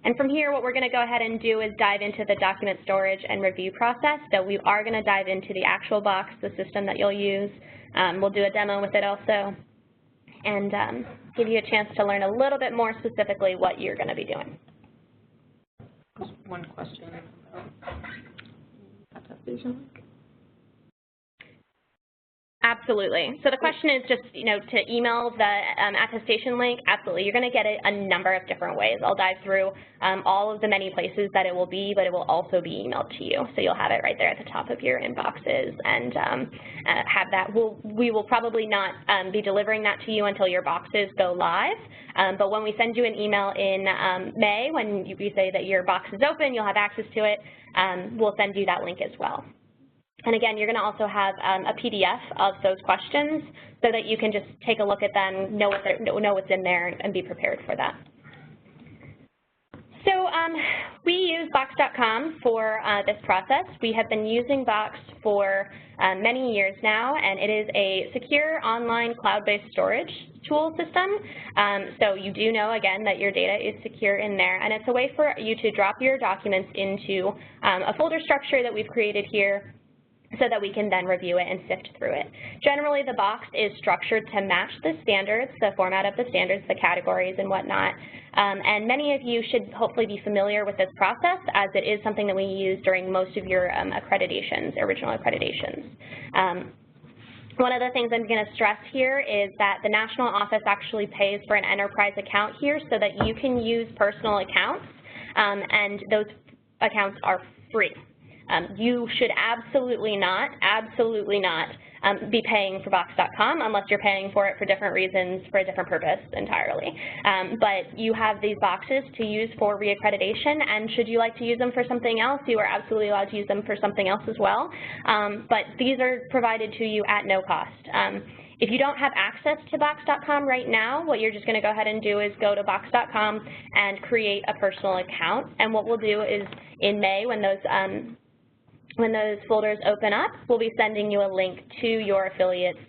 And from here, what we're going to go ahead and do is dive into the document storage and review process. So we are going to dive into the actual box, the system that you'll use. We'll do a demo with it also, and give you a chance to learn a little bit more specifically what you're going to be doing. One question about attestation link. Absolutely. So the question is just, to email the attestation link. Absolutely. You're going to get it a number of different ways. I'll dive through all of the many places that it will be, but it will also be emailed to you. So you'll have it right there at the top of your inboxes, and have that. We will probably not be delivering that to you until your boxes go live. But when we send you an email in May, when you say that your box is open, you'll have access to it, we'll send you that link as well. And again, you're going to also have a PDF of those questions so that you can just take a look at them, know what's in there, and be prepared for that. So we use Box.com for this process. We have been using Box for many years now, and it is a secure online cloud-based storage tool system. So you do know, again, that your data is secure in there, and it's a way for you to drop your documents into a folder structure that we've created here, so that we can then review it and sift through it. Generally, the box is structured to match the standards, the format of the standards, the categories, and whatnot. And many of you should hopefully be familiar with this process, as it is something that we use during most of your accreditations, original accreditations. One of the things I'm going to stress here is that the national office actually pays for an enterprise account here so that you can use personal accounts, and those accounts are free. You should absolutely not be paying for Box.com unless you're paying for it for different reasons, for a different purpose entirely. But you have these boxes to use for reaccreditation, and should you like to use them for something else, you are absolutely allowed to use them for something else as well. But these are provided to you at no cost. If you don't have access to Box.com right now, what you're just going to go ahead and do is go to Box.com and create a personal account. And what we'll do is in May, when those folders open up, we'll be sending you a link to your affiliate's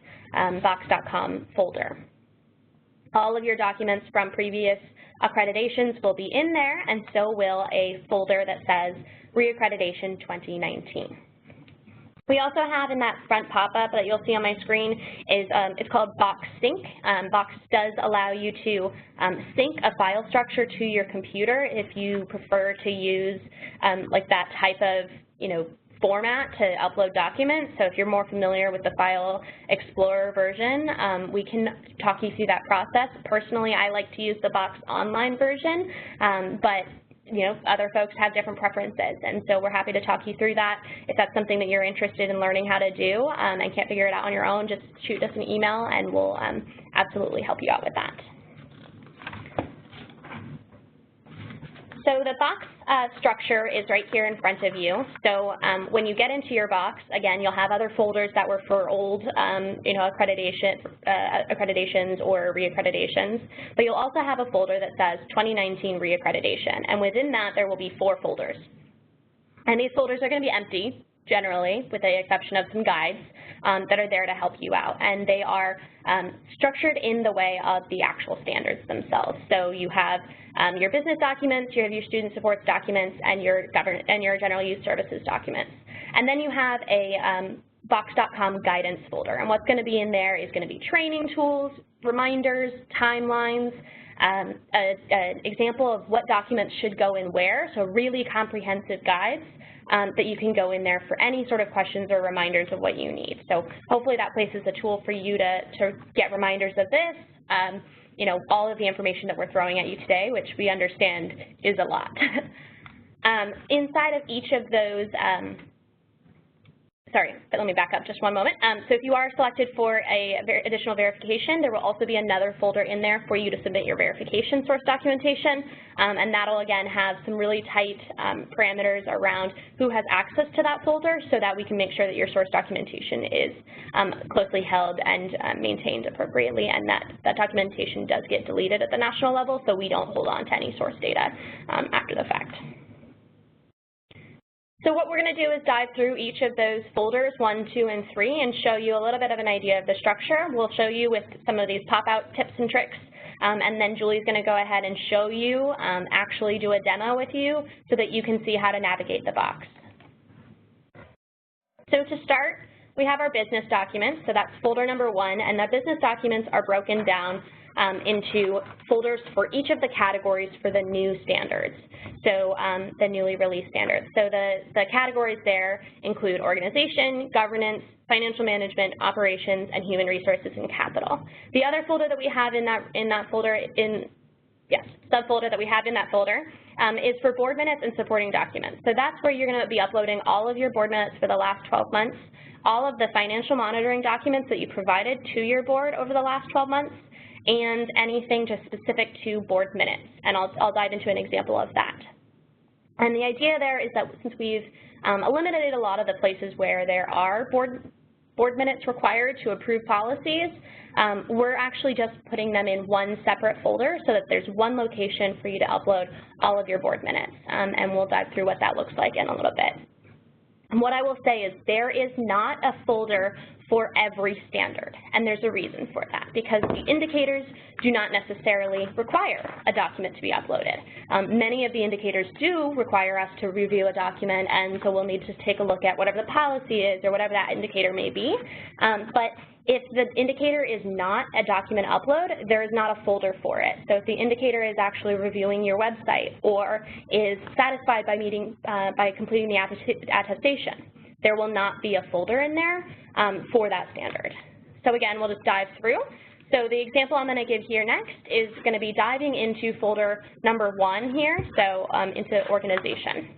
Box.com folder. All of your documents from previous accreditations will be in there, and so will a folder that says Reaccreditation 2019. We also have in that front pop-up that you'll see on my screen is it's called Box Sync. Box does allow you to sync a file structure to your computer if you prefer to use like that type of format to upload documents. So if you're more familiar with the File Explorer version, we can talk you through that process. Personally, I like to use the Box Online version, but other folks have different preferences, and so we're happy to talk you through that. If that's something that you're interested in learning how to do and can't figure it out on your own, just shoot us an email and we'll absolutely help you out with that. So the box structure is right here in front of you. So when you get into your box, again, you'll have other folders that were for old, accreditations or reaccreditations. But you'll also have a folder that says 2019 reaccreditation, and within that there will be 4 folders. And these folders are going to be empty, generally, with the exception of some guides that are there to help you out. And they are structured in the way of the actual standards themselves. So you have your business documents, you have your student supports documents, and your general use services documents. And then you have a Box.com guidance folder. And what's going to be in there is going to be training tools, reminders, timelines, an example of what documents should go in where, so really comprehensive guides that you can go in there for any sort of questions or reminders of what you need. So hopefully that places a tool for you to get reminders of this, all of the information that we're throwing at you today, which we understand is a lot. Inside of each of those, let me back up just one moment. So if you are selected for additional verification, there will also be another folder in there for you to submit your verification source documentation, and that'll again have some really tight parameters around who has access to that folder so that we can make sure that your source documentation is closely held and maintained appropriately, and that documentation does get deleted at the national level, so we don't hold on to any source data after the fact. So what we're going to do is dive through each of those folders, 1, 2, and 3, and show you a little bit of an idea of the structure. We'll show you with some of these pop-out tips and tricks, and then Julie's going to go ahead and show you, actually do a demo with you so that you can see how to navigate the box. So to start, we have our business documents, so that's folder number 1, and the business documents are broken down into folders for each of the categories for the new standards, so the newly released standards. So the categories there include organization, governance, financial management, operations, and human resources and capital. The other folder that we have in that folder, subfolder that we have in that folder is for board minutes and supporting documents. So that's where you're going to be uploading all of your board minutes for the last 12 months, all of the financial monitoring documents that you provided to your board over the last 12 months, and anything just specific to board minutes, and I'll dive into an example of that. And the idea there is that since we've eliminated a lot of the places where there are board minutes required to approve policies, we're actually just putting them in one separate folder so that there's one location for you to upload all of your board minutes, and we'll dive through what that looks like in a little bit. And what I will say is there is not a folder for every standard, and there's a reason for that, because the indicators do not necessarily require a document to be uploaded. Many of the indicators do require us to review a document, and so we'll need to take a look at whatever the policy is or whatever that indicator may be. But if the indicator is not a document upload, there is not a folder for it. So if the indicator is actually reviewing your website or is satisfied by completing the attestation, there will not be a folder in there for that standard. So again, we'll just dive through. So the example I'm going to give here next is going to be diving into folder number 1 here, so into organization.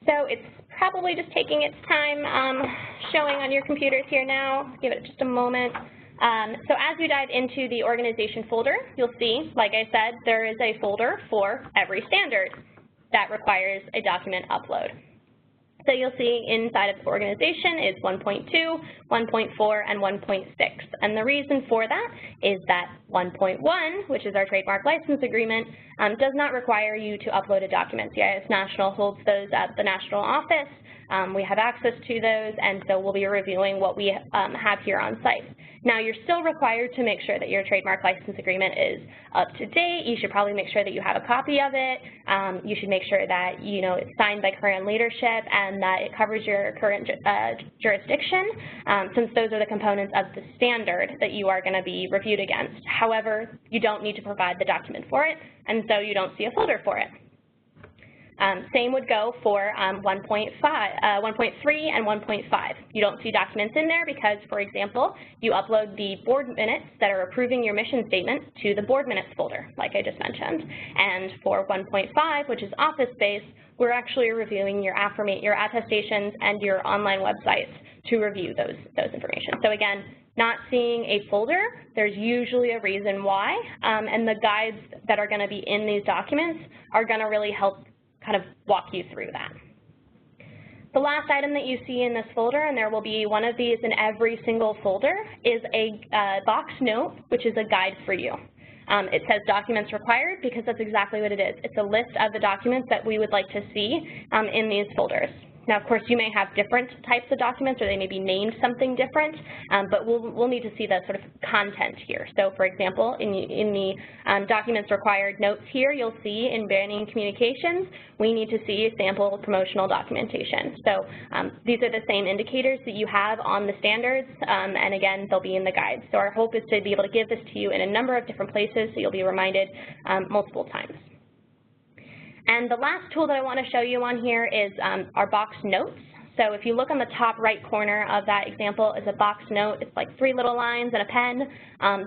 So it's probably just taking its time showing on your computers here now. Give it just a moment. So as you dive into the organization folder, you'll see, like I said, there is a folder for every standard that requires a document upload. So you'll see inside of the organization is 1.2, 1.4, and 1.6. And the reason for that is that 1.1, which is our trademark license agreement, does not require you to upload a document. CIS National holds those at the national office. We have access to those, and so we'll be reviewing what we have here on site. Now, you're still required to make sure that your trademark license agreement is up to date. You should probably make sure that you have a copy of it. You should make sure that, it's signed by current leadership and that it covers your current jurisdiction, since those are the components of the standard that you are going to be reviewed against. However, you don't need to provide the document for it, and so you don't see a folder for it. Same would go for 1.3 and 1.5. You don't see documents in there because, for example, you upload the board minutes that are approving your mission statement to the board minutes folder, like I just mentioned. And for 1.5, which is office-based, we're actually reviewing your attestations and your online websites to review those information. So again, not seeing a folder, there's usually a reason why, and the guides that are going to be in these documents are going to really help kind of walk you through that. The last item that you see in this folder, and there will be one of these in every single folder, is a box note, which is a guide for you. It says documents required because that's exactly what it is. It's a list of the documents that we would like to see in these folders. Now, of course, you may have different types of documents, or they may be named something different, but we'll need to see the sort of content here. So, for example, in the documents required notes here, you'll see in banning communications, we need to see sample promotional documentation. So these are the same indicators that you have on the standards, and again, they'll be in the guides. So our hope is to be able to give this to you in a number of different places so you'll be reminded multiple times. And the last tool that I want to show you on here is our box notes. So if you look on the top right corner of that example is a box note. It's like 3 little lines and a pen.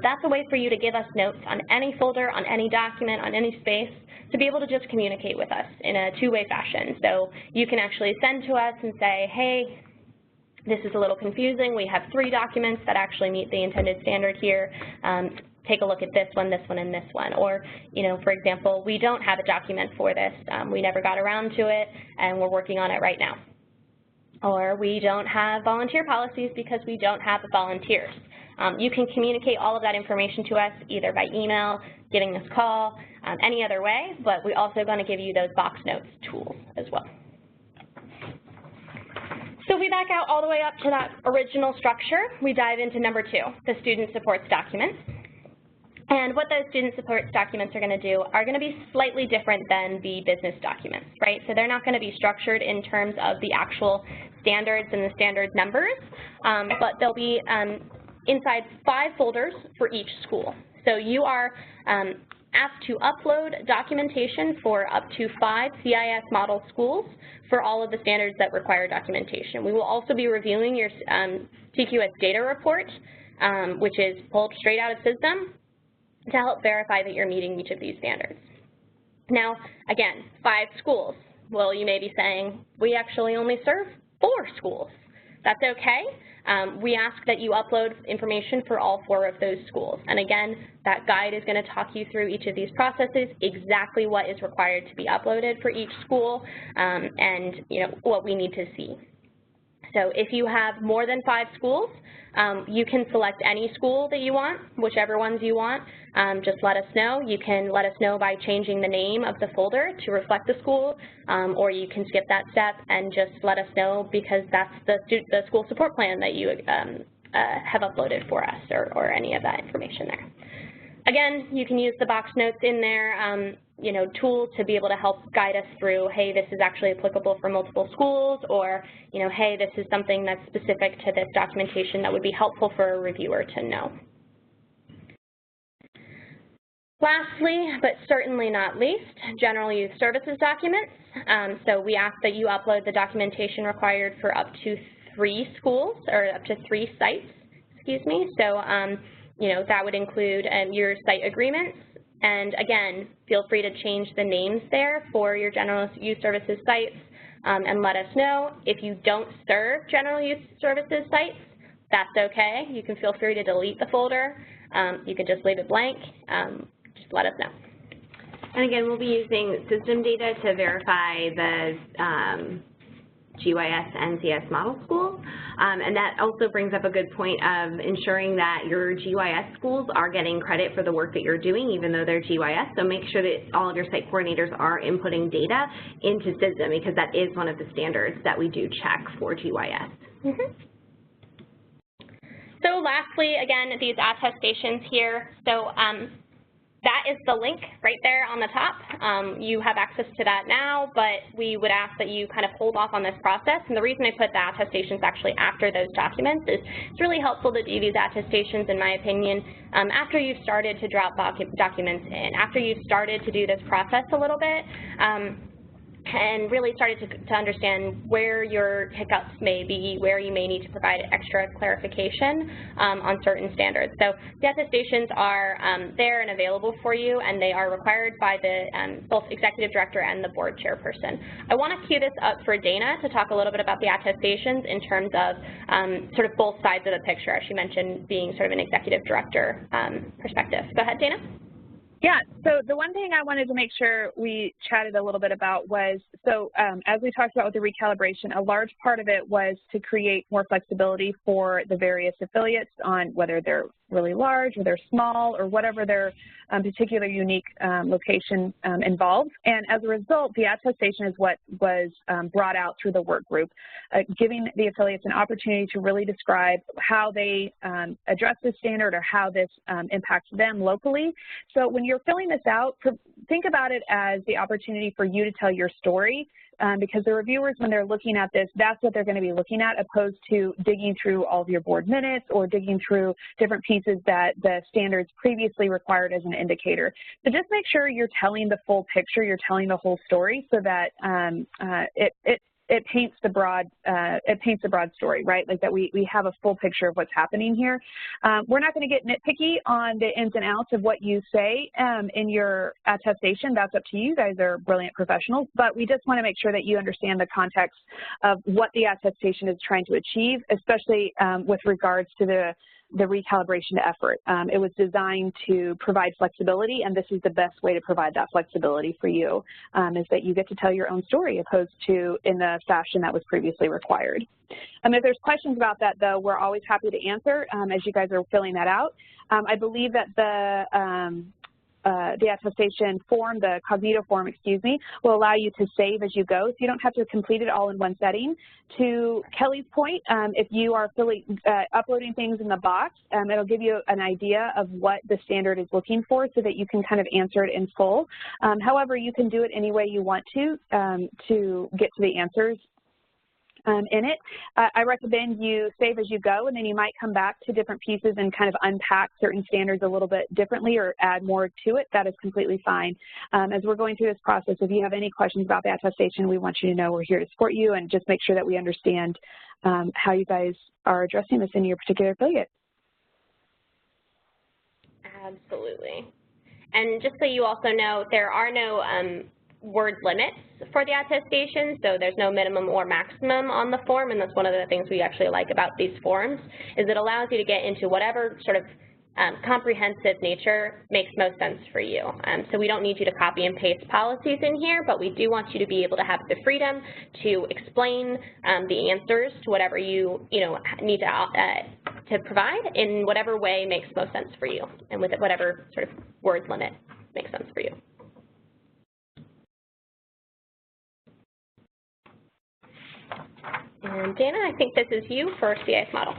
That's a way for you to give us notes on any folder, on any document, on any space, to be able to just communicate with us in a two-way fashion. So you can actually send to us and say, hey, this is a little confusing. We have 3 documents that actually meet the intended standard here. Take a look at this one, and this one. Or, for example, we don't have a document for this. We never got around to it, and we're working on it right now. Or we don't have volunteer policies because we don't have volunteers. You can communicate all of that information to us either by email, giving us a call, any other way, but we're also going to give you those box notes tools as well. So if we back out all the way up to that original structure, we dive into number 2, the student supports documents. And what those student supports documents are going to do are going to be slightly different than the business documents, right? So they're not going to be structured in terms of the actual standards and the standard numbers, but they'll be inside 5 folders for each school. So you are asked to upload documentation for up to 5 CIS model schools for all of the standards that require documentation. We will also be reviewing your TQS data report, which is pulled straight out of SYSDEM, to help verify that you're meeting each of these standards. Now, again, 5 schools. Well, you may be saying, we actually only serve 4 schools. That's okay. We ask that you upload information for all 4 of those schools. And again, that guide is going to talk you through each of these processes, exactly what is required to be uploaded for each school, and what we need to see. So if you have more than 5 schools, you can select any school that you want, whichever ones you want. Just let us know. You can let us know by changing the name of the folder to reflect the school, or you can skip that step and just let us know because that's the school support plan that you have uploaded for us, or any of that information there. Again, you can use the box notes in there, tool to be able to help guide us through, hey, this is actually applicable for multiple schools, or, hey, this is something that's specific to this documentation that would be helpful for a reviewer to know. Lastly, but certainly not least, general use services documents. So we ask that you upload the documentation required for up to 3 schools, or up to 3 sites, excuse me. So, that would include your site agreements. And again, feel free to change the names there for your general use services sites. and let us know. If you don't serve general use services sites, that's okay. You can feel free to delete the folder. You can just leave it blank. Just let us know. And again, we'll be using system data to verify the GYS NCS model schools, and that also brings up a good point of ensuring that your GYS schools are getting credit for the work that you're doing, even though they're GYS. So make sure that all of your site coordinators are inputting data into SYSDM, because that is one of the standards that we do check for GYS. So lastly, again, these attestations here. So that is the link right there on the top. You have access to that now, but we would ask that you kind of hold off on this process. And the reason I put the attestations actually after those documents is it's really helpful to do these attestations, in my opinion, after you've started to drop documents in, after you've started to do this process a little bit. And really started to understand where your hiccups may be, where you may need to provide extra clarification on certain standards. So the attestations are there and available for you, and they are required by the both executive director and the board chairperson. I want to cue this up for Dana to talk a little bit about the attestations in terms of sort of both sides of the picture, as she mentioned, being sort of an executive director perspective. Go ahead, Dana. Yeah, so the one thing I wanted to make sure we chatted a little bit about was, so as we talked about with the recalibration, a large part of it was to create more flexibility for the various affiliates on whether they're really large or they're small or whatever their particular unique location involves. And as a result, the attestation is what was brought out through the work group, giving the affiliates an opportunity to really describe how they address this standard or how this impacts them locally. So when you're filling this out, think about it as the opportunity for you to tell your story, because the reviewers, when they're looking at this, that's what they're going to be looking at, opposed to digging through all of your board minutes or digging through different pieces that the standards previously required as an indicator. So just make sure you're telling the full picture, you're telling the whole story, so that it paints the broad story, right? Like that we have a full picture of what's happening here. We're not going to get nitpicky on the ins and outs of what you say in your attestation. That's up to you. You guys are brilliant professionals, but we just want to make sure that you understand the context of what the attestation is trying to achieve, especially with regards to the recalibration effort. It was designed to provide flexibility, and this is the best way to provide that flexibility for you, is that you get to tell your own story opposed to in the fashion that was previously required. If there's questions about that, though, we're always happy to answer as you guys are filling that out. I believe that the attestation form, the Cognito form, will allow you to save as you go, so you don't have to complete it all in one setting. To Kelly's point, if you are uploading things in the box, it'll give you an idea of what the standard is looking for so that you can kind of answer it in full. However, you can do it any way you want to get to the answers in it. I recommend you save as you go, and then you might come back to different pieces and kind of unpack certain standards a little bit differently or add more to it. That is completely fine. As we're going through this process, if you have any questions about the attestation, we want you to know we're here to support you and just make sure that we understand how you guys are addressing this in your particular affiliate. Absolutely. And just so you also know, there are no word limits for the attestation, so there's no minimum or maximum on the form, and that's one of the things we actually like about these forms, is it allows you to get into whatever sort of comprehensive nature makes most sense for you. So we don't need you to copy and paste policies in here, but we do want you to be able to have the freedom to explain the answers to whatever you need to provide in whatever way makes most sense for you, and with whatever sort of word limit makes sense for you. And Dana, I think this is you for CIS model.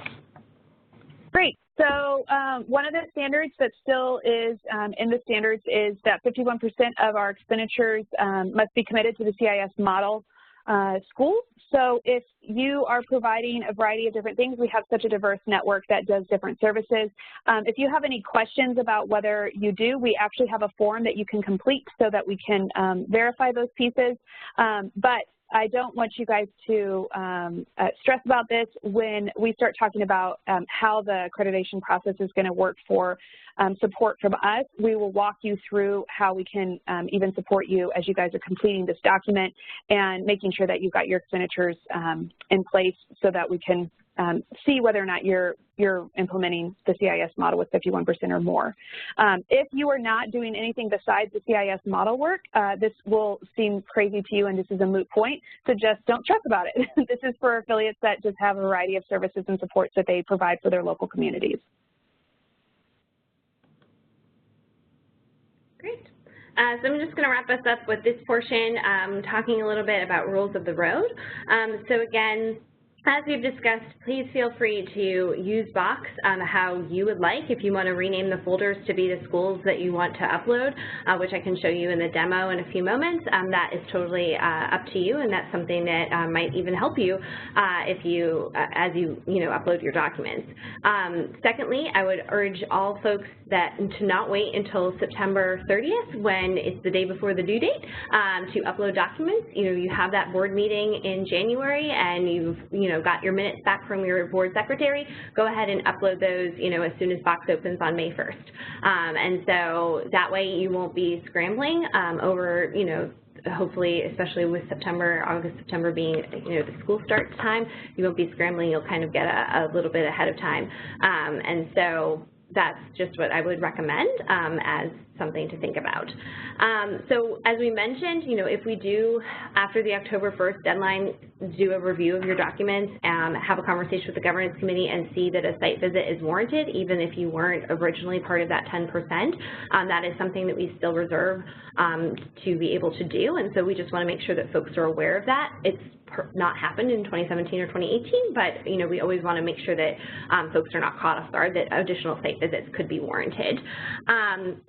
Great. So one of the standards that still is in the standards is that 51% of our expenditures must be committed to the CIS model schools. So if you are providing a variety of different things, we have such a diverse network that does different services. If you have any questions about whether you do, we actually have a form that you can complete so that we can verify those pieces. But I don't want you guys to stress about this. When we start talking about how the accreditation process is going to work for support from us, we will walk you through how we can even support you as you guys are completing this document and making sure that you've got your expenditures in place so that we can see whether or not you're implementing the CIS model with 51% or more. If you are not doing anything besides the CIS model work, this will seem crazy to you and this is a moot point, so just don't stress about it. This is for affiliates that just have a variety of services and supports that they provide for their local communities. Great. So I'm just going to wrap us up with this portion, talking a little bit about rules of the road. So again, as we've discussed, please feel free to use Box how you would like. If you want to rename the folders to be the schools that you want to upload, which I can show you in the demo in a few moments, that is totally up to you, and that's something that might even help you if you, as you upload your documents. Secondly, I would urge all folks that to not wait until September 30th, when it's the day before the due date, to upload documents. You have that board meeting in January, and you've got your minutes back from your board secretary. Go ahead and upload those as soon as Box opens on May 1st. And so that way you won't be scrambling over hopefully, especially with August, September being, the school start time, you won't be scrambling. You'll kind of get a little bit ahead of time. And so that's just what I would recommend as something to think about. So as we mentioned, if we do, after the October 1st deadline, do a review of your documents, have a conversation with the governance committee and see that a site visit is warranted, even if you weren't originally part of that 10%, that is something that we still reserve to be able to do. And so we just want to make sure that folks are aware of that. It's not happened in 2017 or 2018, but we always want to make sure that folks are not caught off guard that additional site visits could be warranted.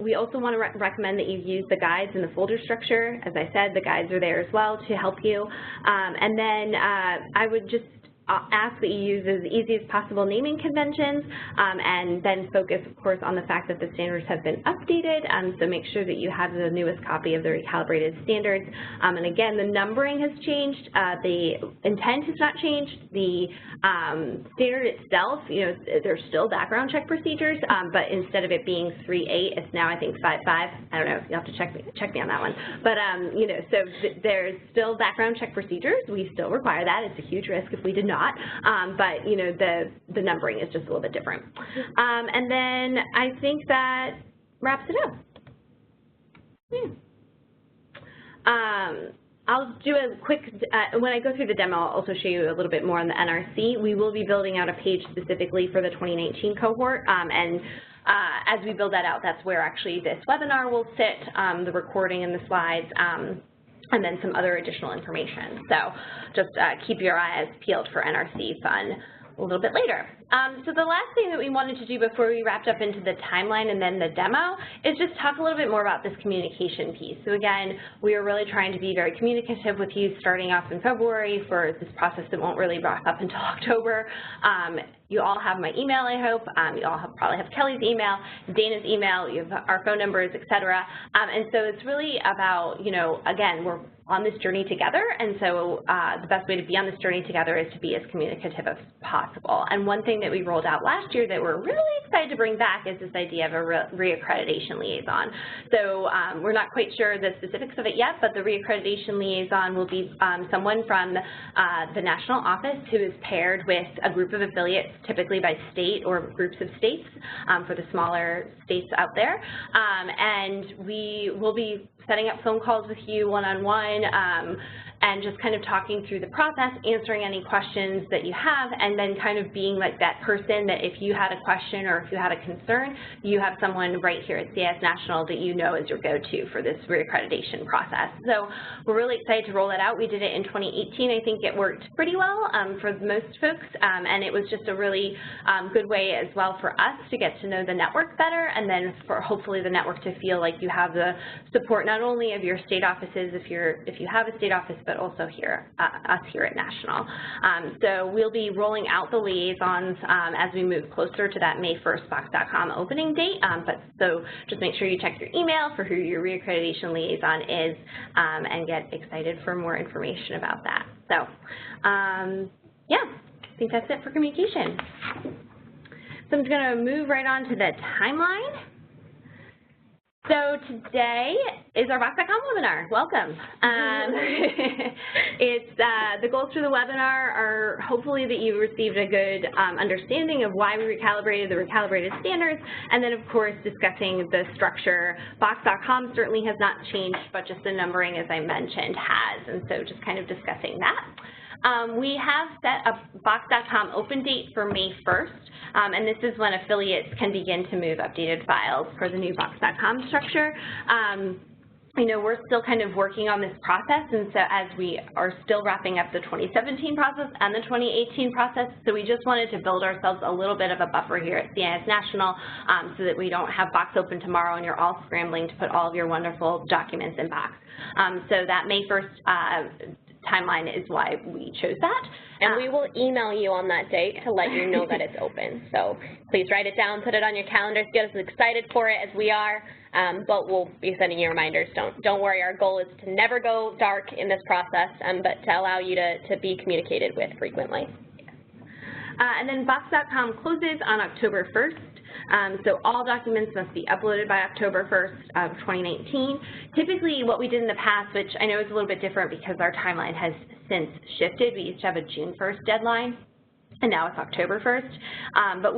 We also want to recommend that you use the guides in the folder structure. As I said, the guides are there as well to help you. And then I would just ask that you use as easy as possible naming conventions, and then focus, of course, on the fact that the standards have been updated, so make sure that you have the newest copy of the recalibrated standards. And again, the numbering has changed, the intent has not changed, the standard itself, there's still background check procedures, but instead of it being 3.8, it's now, I think, 5.5. I don't know, you'll have to check me on that one. But, so there's still background check procedures. We still require that. It's a huge risk if we did not. But the numbering is just a little bit different. And then I think that wraps it up. Yeah. I'll do a quick, when I go through the demo, I'll also show you a little bit more on the NRC. We will be building out a page specifically for the 2019 cohort, and as we build that out, that's where actually this webinar will sit, the recording and the slides, and then some other additional information. So just keep your eyes peeled for NRC fun a little bit later. So the last thing that we wanted to do before we wrapped up into the timeline and then the demo is just talk a little bit more about this communication piece. So again, we are really trying to be very communicative with you starting off in February for this process that won't really wrap up until October. You all have my email, I hope. You all probably have Kelly's email, Dana's email, you have our phone numbers, et cetera. And so it's really about, again, we're on this journey together, and so the best way to be on this journey together is to be as communicative as possible. And one thing that we rolled out last year that we're really excited to bring back is this idea of a reaccreditation liaison. So we're not quite sure the specifics of it yet, but the reaccreditation liaison will be someone from the national office who is paired with a group of affiliates, typically by state or groups of states for the smaller states out there. And we will be setting up phone calls with you one-on-one, and just kind of talking through the process, answering any questions that you have, and then kind of being like that person that if you had a question or if you had a concern, you have someone right here at CIS National that you know is your go-to for this reaccreditation process. So we're really excited to roll that out. We did it in 2018. I think it worked pretty well for most folks, and it was just a really good way as well for us to get to know the network better, and then for hopefully the network to feel like you have the support not only of your state offices if you have a state office but also here, us here at National. So we'll be rolling out the liaisons as we move closer to that May 1st Box.com opening date, so just make sure you check your email for who your reaccreditation liaison is and get excited for more information about that. So yeah, I think that's it for communication. So I'm going to move right on to the timeline. So today is our Box.com webinar. Welcome. The goals for the webinar are hopefully that you received a good understanding of why we recalibrated the recalibrated standards, and then of course discussing the structure. Box.com certainly has not changed, but just the numbering, as I mentioned, has, and so just kind of discussing that. We have set a Box.com open date for May 1st, and this is when affiliates can begin to move updated files for the new Box.com structure. You know, we're still kind of working on this process, and so as we are still wrapping up the 2017 process and the 2018 process, so we just wanted to build ourselves a little bit of a buffer here at CIS National so that we don't have Box open tomorrow and you're all scrambling to put all of your wonderful documents in Box. So that May 1st timeline is why we chose that. And we will email you on that date to let you know that it's open. So please write it down, put it on your calendars, get us excited for it as we are, but we'll be sending you reminders. Don't worry, our goal is to never go dark in this process, but to allow you to be communicated with frequently. And then Box.com closes on October 1st. So all documents must be uploaded by October 1st of 2019. Typically what we did in the past, which I know is a little bit different because our timeline has since shifted, we used to have a June 1st deadline, and now it's October 1st. But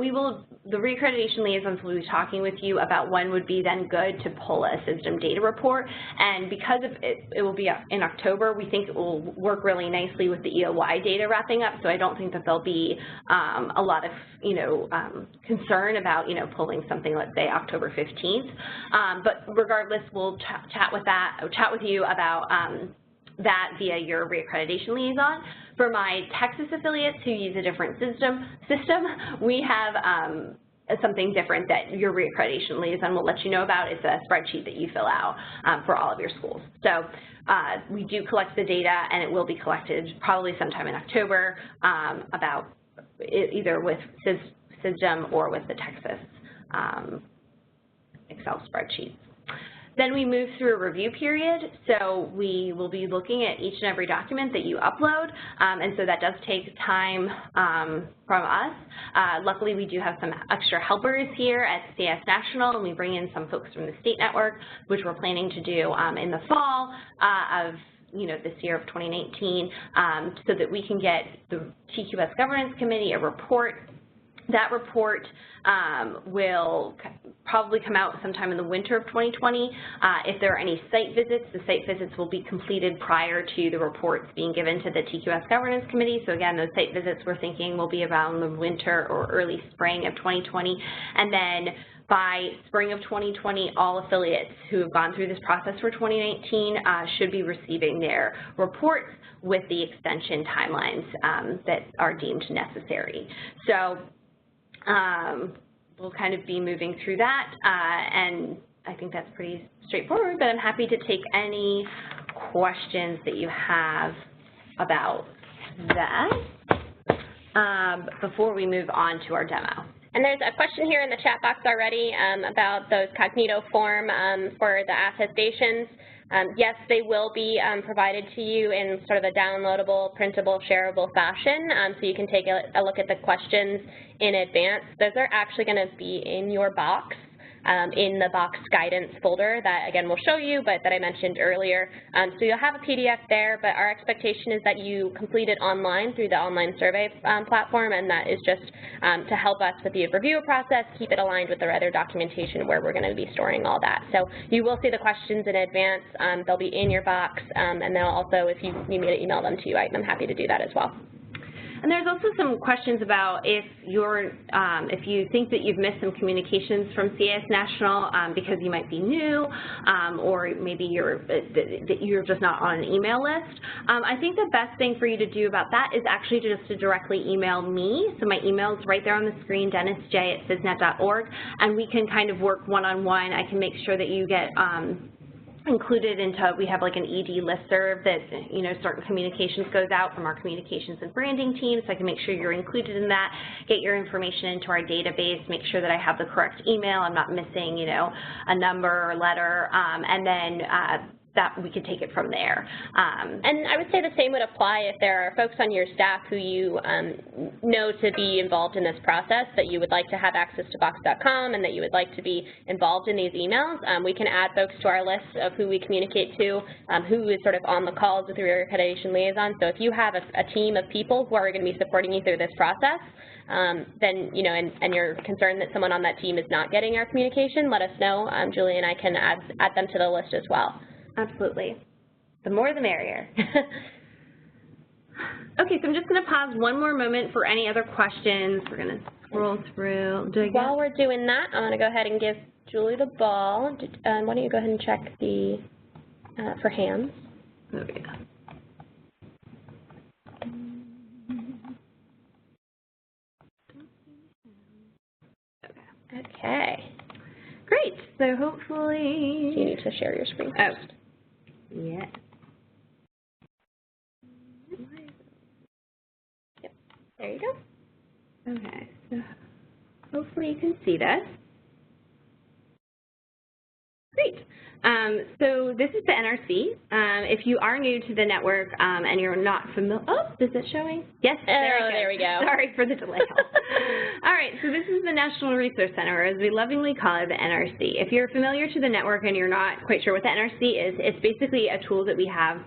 the reaccreditation liaisons will be talking with you about when would be then good to pull a system data report. And because of it will be in October, we think it will work really nicely with the EOY data wrapping up. So I don't think that there'll be a lot of concern about pulling something, let's say October 15th. But regardless, we'll chat with you about that via your reaccreditation liaison. For my Texas affiliates who use a different system, we have something different that your reaccreditation liaison will let you know about. It's a spreadsheet that you fill out for all of your schools. So we do collect the data, and it will be collected probably sometime in October about either with SysDem or with the Texas Excel spreadsheet. Then we move through a review period, so we will be looking at each and every document that you upload, and so that does take time from us. Luckily, we do have some extra helpers here at CIS National, and we bring in some folks from the state network, which we're planning to do in the fall of this year of 2019, so that we can get the TQS Governance Committee a report. That report will probably come out sometime in the winter of 2020. If there are any site visits, the site visits will be completed prior to the reports being given to the TQS Governance Committee. So again, those site visits we're thinking will be around the winter or early spring of 2020. And then by spring of 2020, all affiliates who have gone through this process for 2019 should be receiving their reports with the extension timelines that are deemed necessary. So we'll kind of be moving through that, and I think that's pretty straightforward, but I'm happy to take any questions that you have about that before we move on to our demo. And there's a question here in the chat box already about those Cognito form for the attestations. Yes, they will be provided to you in sort of a downloadable, printable, shareable fashion, so you can take a look at the questions in advance. Those are actually going to be in your box, in the box guidance folder that, again, we'll show you, but that I mentioned earlier. So you'll have a PDF there, but our expectation is that you complete it online through the online survey platform, and that is just to help us with the review process, keep it aligned with our other documentation where we're going to be storing all that. So you will see the questions in advance. They'll be in your box, and then also, if you need me to email them to you, I'm happy to do that as well. And there's also some questions about if you think that you've missed some communications from CIS National because you might be new, or maybe you're just not on an email list. I think the best thing for you to do about that is actually just to directly email me. So my email is right there on the screen, dennisj@sysnet.org, and we can kind of work one-on-one. I can make sure that you get included into, we have like an ED listserv that, you know, certain communications goes out from our communications and branding team, so I can make sure you're included in that, get your information into our database, make sure that I have the correct email, I'm not missing, you know, a number or letter, and then that we could take it from there. And I would say the same would apply if there are folks on your staff who you know to be involved in this process, that you would like to have access to Box.com and that you would like to be involved in these emails. We can add folks to our list of who we communicate to, who is sort of on the calls with your Reaccreditation liaison. So if you have a team of people who are going to be supporting you through this process, then, you know, and you're concerned that someone on that team is not getting our communication, let us know. Julie and I can add them to the list as well. Absolutely. The more the merrier. Okay, so I'm just going to pause one more moment for any other questions. We're going to scroll through. While we're doing that, I'm going to go ahead and give Julie the ball. Why don't you go ahead and check the for hands. Oh, yeah. Okay. Great. So hopefully. Do you need to share your screen first? Oh. Yeah. Yep. There you go. Okay. So hopefully you can see this. Great. So this is the NRC. If you are new to the network and you're not familiar, oh, is it showing? Yes, there we go. Sorry for the delay. All right, so this is the National Resource Center, or as we lovingly call it, the NRC. If you're familiar to the network and you're not quite sure what the NRC is, it's basically a tool that we have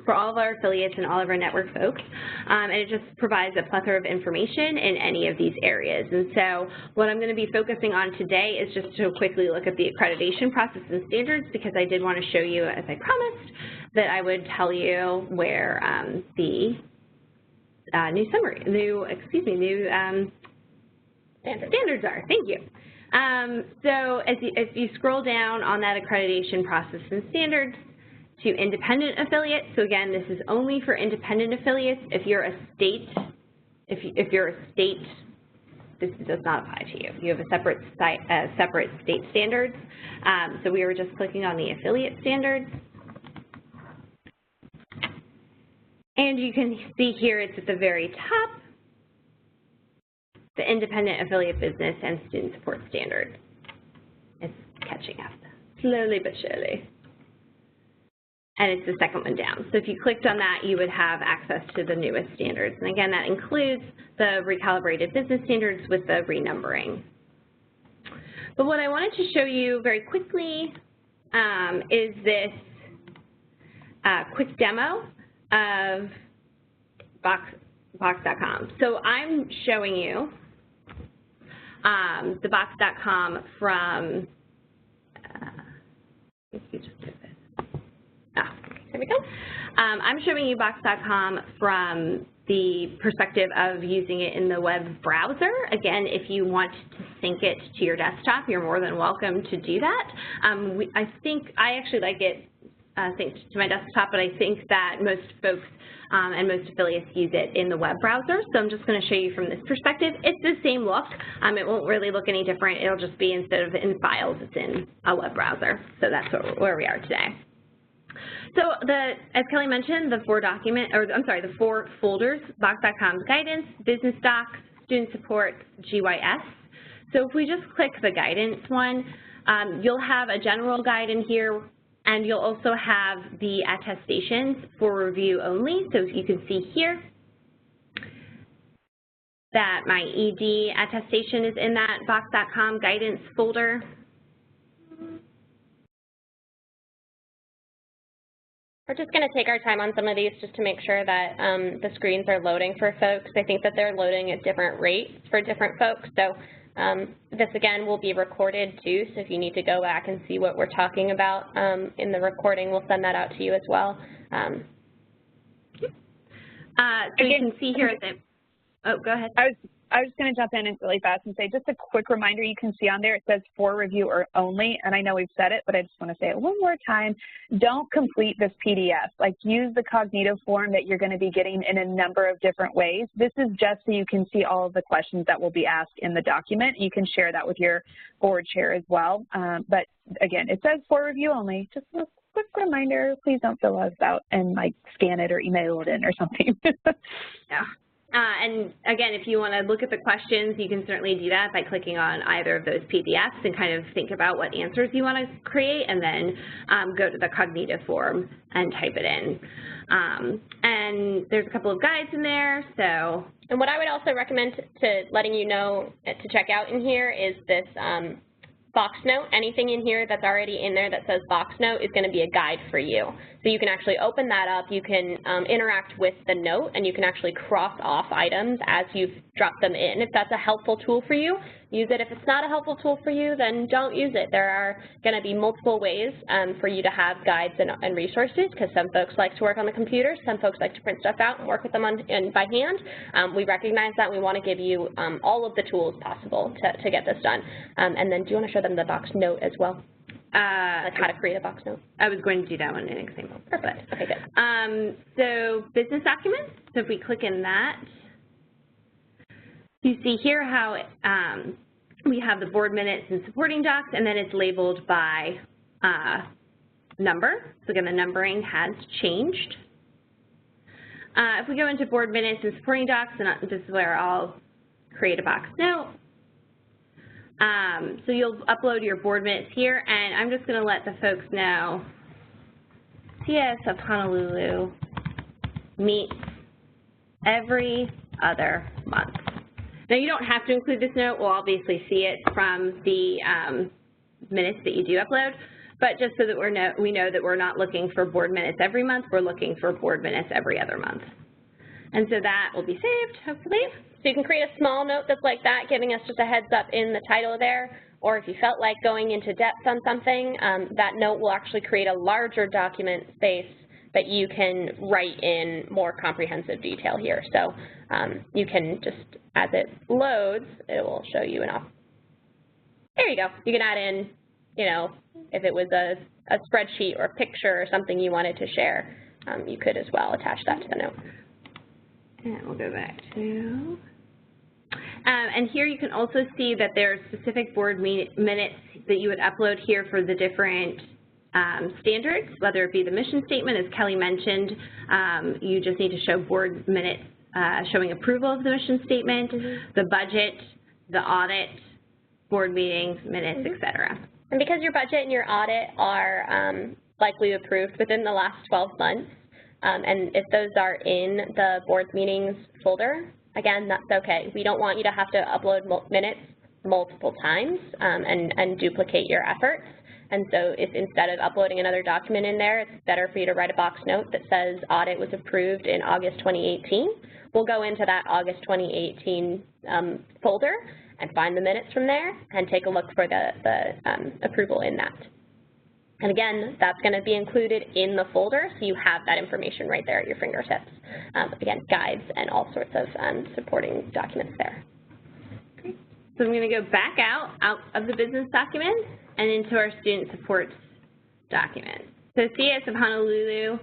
for all of our affiliates and all of our network folks, and it just provides a plethora of information in any of these areas. And so what I'm going to be focusing on today is just to quickly look at the accreditation process and standards, because I did want to show you, as I promised, that I would tell you where the new standards are. Thank you. So as you scroll down on that accreditation process and standards, to independent affiliates. So again, this is only for independent affiliates. If you're a state, if you're a state, this does not apply to you. You have a separate state standards. So we were just clicking on the affiliate standards. And you can see here it's at the very top, the independent affiliate business and student support standard. It's catching up, slowly but surely. And it's the second one down. So if you clicked on that, you would have access to the newest standards. And again, that includes the recalibrated business standards with the renumbering. But what I wanted to show you very quickly is this quick demo of Box.com. So I'm showing you the Box.com from, if you just do this. There we go. I'm showing you Box.com from the perspective of using it in the web browser. Again, if you want to sync it to your desktop, you're more than welcome to do that. I actually like it synced to my desktop, but I think that most folks and most affiliates use it in the web browser. So I'm just going to show you from this perspective. It's the same look. It won't really look any different. It'll just be, instead of in files, it's in a web browser. So that's where we are today. So as Kelly mentioned, the four folders, Box.com's guidance, business docs, student support, GYS. So if we just click the guidance one, you'll have a general guide in here, and you'll also have the attestations for review only. So you can see here that my ED attestation is in that Box.com guidance folder. We're just going to take our time on some of these just to make sure that the screens are loading for folks. I think that they're loading at different rates for different folks. So this, again, will be recorded too. So if you need to go back and see what we're talking about in the recording, we'll send that out to you as well. So you can see here that, oh, go ahead. I was going to jump in really fast and say, just a quick reminder, you can see on there, it says for review or only, and I know we've said it, but I just want to say it one more time. Don't complete this PDF. Like, use the Cognito form that you're going to be getting in a number of different ways. This is just so you can see all of the questions that will be asked in the document. You can share that with your board chair as well. But again, it says for review only. Just a quick reminder, please don't fill us out and like scan it or email it in or something. Yeah. And again, if you want to look at the questions, you can certainly do that by clicking on either of those PDFs and kind of think about what answers you want to create, and then go to the cognitive form and type it in. And there's a couple of guides in there. So, and what I would also recommend to letting you know to check out in here is this box note. Anything in here that's already in there that says box note is going to be a guide for you. So you can actually open that up, you can interact with the note, and you can actually cross off items as you've dropped them in. If that's a helpful tool for you, use it. If it's not a helpful tool for you, then don't use it. There are going to be multiple ways for you to have guides and resources, because some folks like to work on the computer, some folks like to print stuff out and work with them by hand. We recognize that. We want to give you all of the tools possible to get this done. And then do you want to show them the box note as well? Like how to create a box note? I was going to do that one in an example. Perfect. Okay, good. So business documents, so if we click in that, you see here how we have the board minutes and supporting docs, and then it's labeled by number. So again, the numbering has changed. If we go into board minutes and supporting docs, and this is where I'll create a box note. So you'll upload your board minutes here, and I'm just going to let the folks know CS of Honolulu meets every other month. Now, you don't have to include this note. We'll obviously see it from the minutes that you do upload, but just so that we know that we're not looking for board minutes every month, we're looking for board minutes every other month. And so that will be saved, hopefully. So you can create a small note that's like that, giving us just a heads up in the title there, or if you felt like going into depth on something, that note will actually create a larger document space that you can write in more comprehensive detail here. So you can just, as it loads, it will show you an option. There you go. You can add in, you know, if it was a spreadsheet or a picture or something you wanted to share, you could as well attach that to the note. And we'll go back to, and here you can also see that there are specific board minutes that you would upload here for the different standards, whether it be the mission statement, as Kelly mentioned. You just need to show board minutes showing approval of the mission statement, the budget, the audit, board meetings, minutes, etc. And because your budget and your audit are likely approved within the last 12 months, and if those are in the board meetings folder, again, that's okay. We don't want you to have to upload minutes multiple times and duplicate your efforts. And so if instead of uploading another document in there, it's better for you to write a box note that says audit was approved in August 2018. We'll go into that August 2018 folder and find the minutes from there and take a look for the approval in that. And again, that's going to be included in the folder, so you have that information right there at your fingertips. Again, guides and all sorts of supporting documents there. Great. So I'm going to go back out of the business document and into our student support document. So CS of Honolulu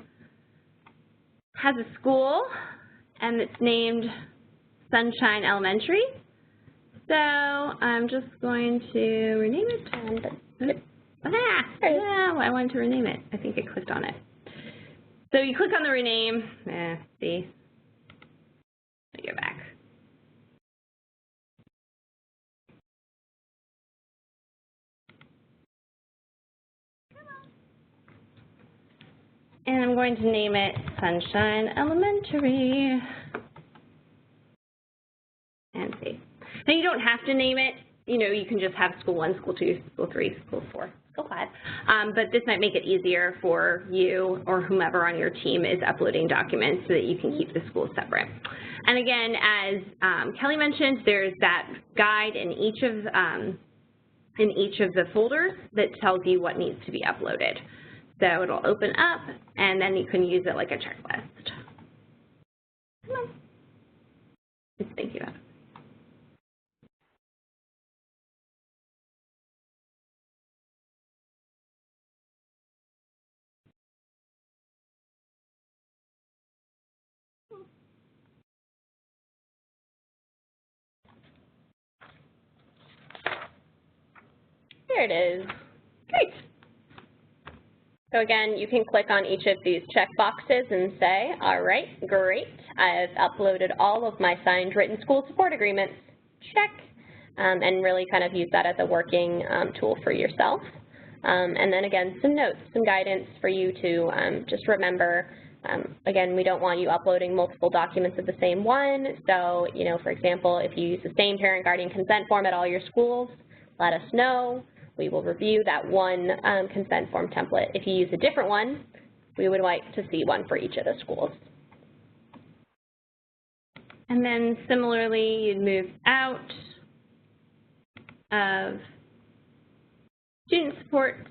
has a school, and it's named Sunshine Elementary. So I'm just going to rename it. I wanted to rename it. I think I clicked on it. So you click on the rename. See. Let me go back. And I'm going to name it Sunshine Elementary. And see. Now you don't have to name it. You know, you can just have school 1, school 2, school 3, school 4, school 5. But this might make it easier for you or whomever on your team is uploading documents so that you can keep the schools separate. And again, as Kelly mentioned, there's that guide in each of the folders that tells you what needs to be uploaded. So it'll open up, and then you can use it like a checklist. Come on. Just thinking about it. There it is. Great. So again, you can click on each of these check boxes and say, all right, great, I've uploaded all of my signed written school support agreements, check, and really kind of use that as a working tool for yourself. And then again, some notes, some guidance for you to just remember. Again, we don't want you uploading multiple documents of the same one. So, you know, for example, if you use the same parent guardian consent form at all your schools, let us know. We will review that one consent form template. If you use a different one, we would like to see one for each of the schools. And then similarly, you'd move out of student support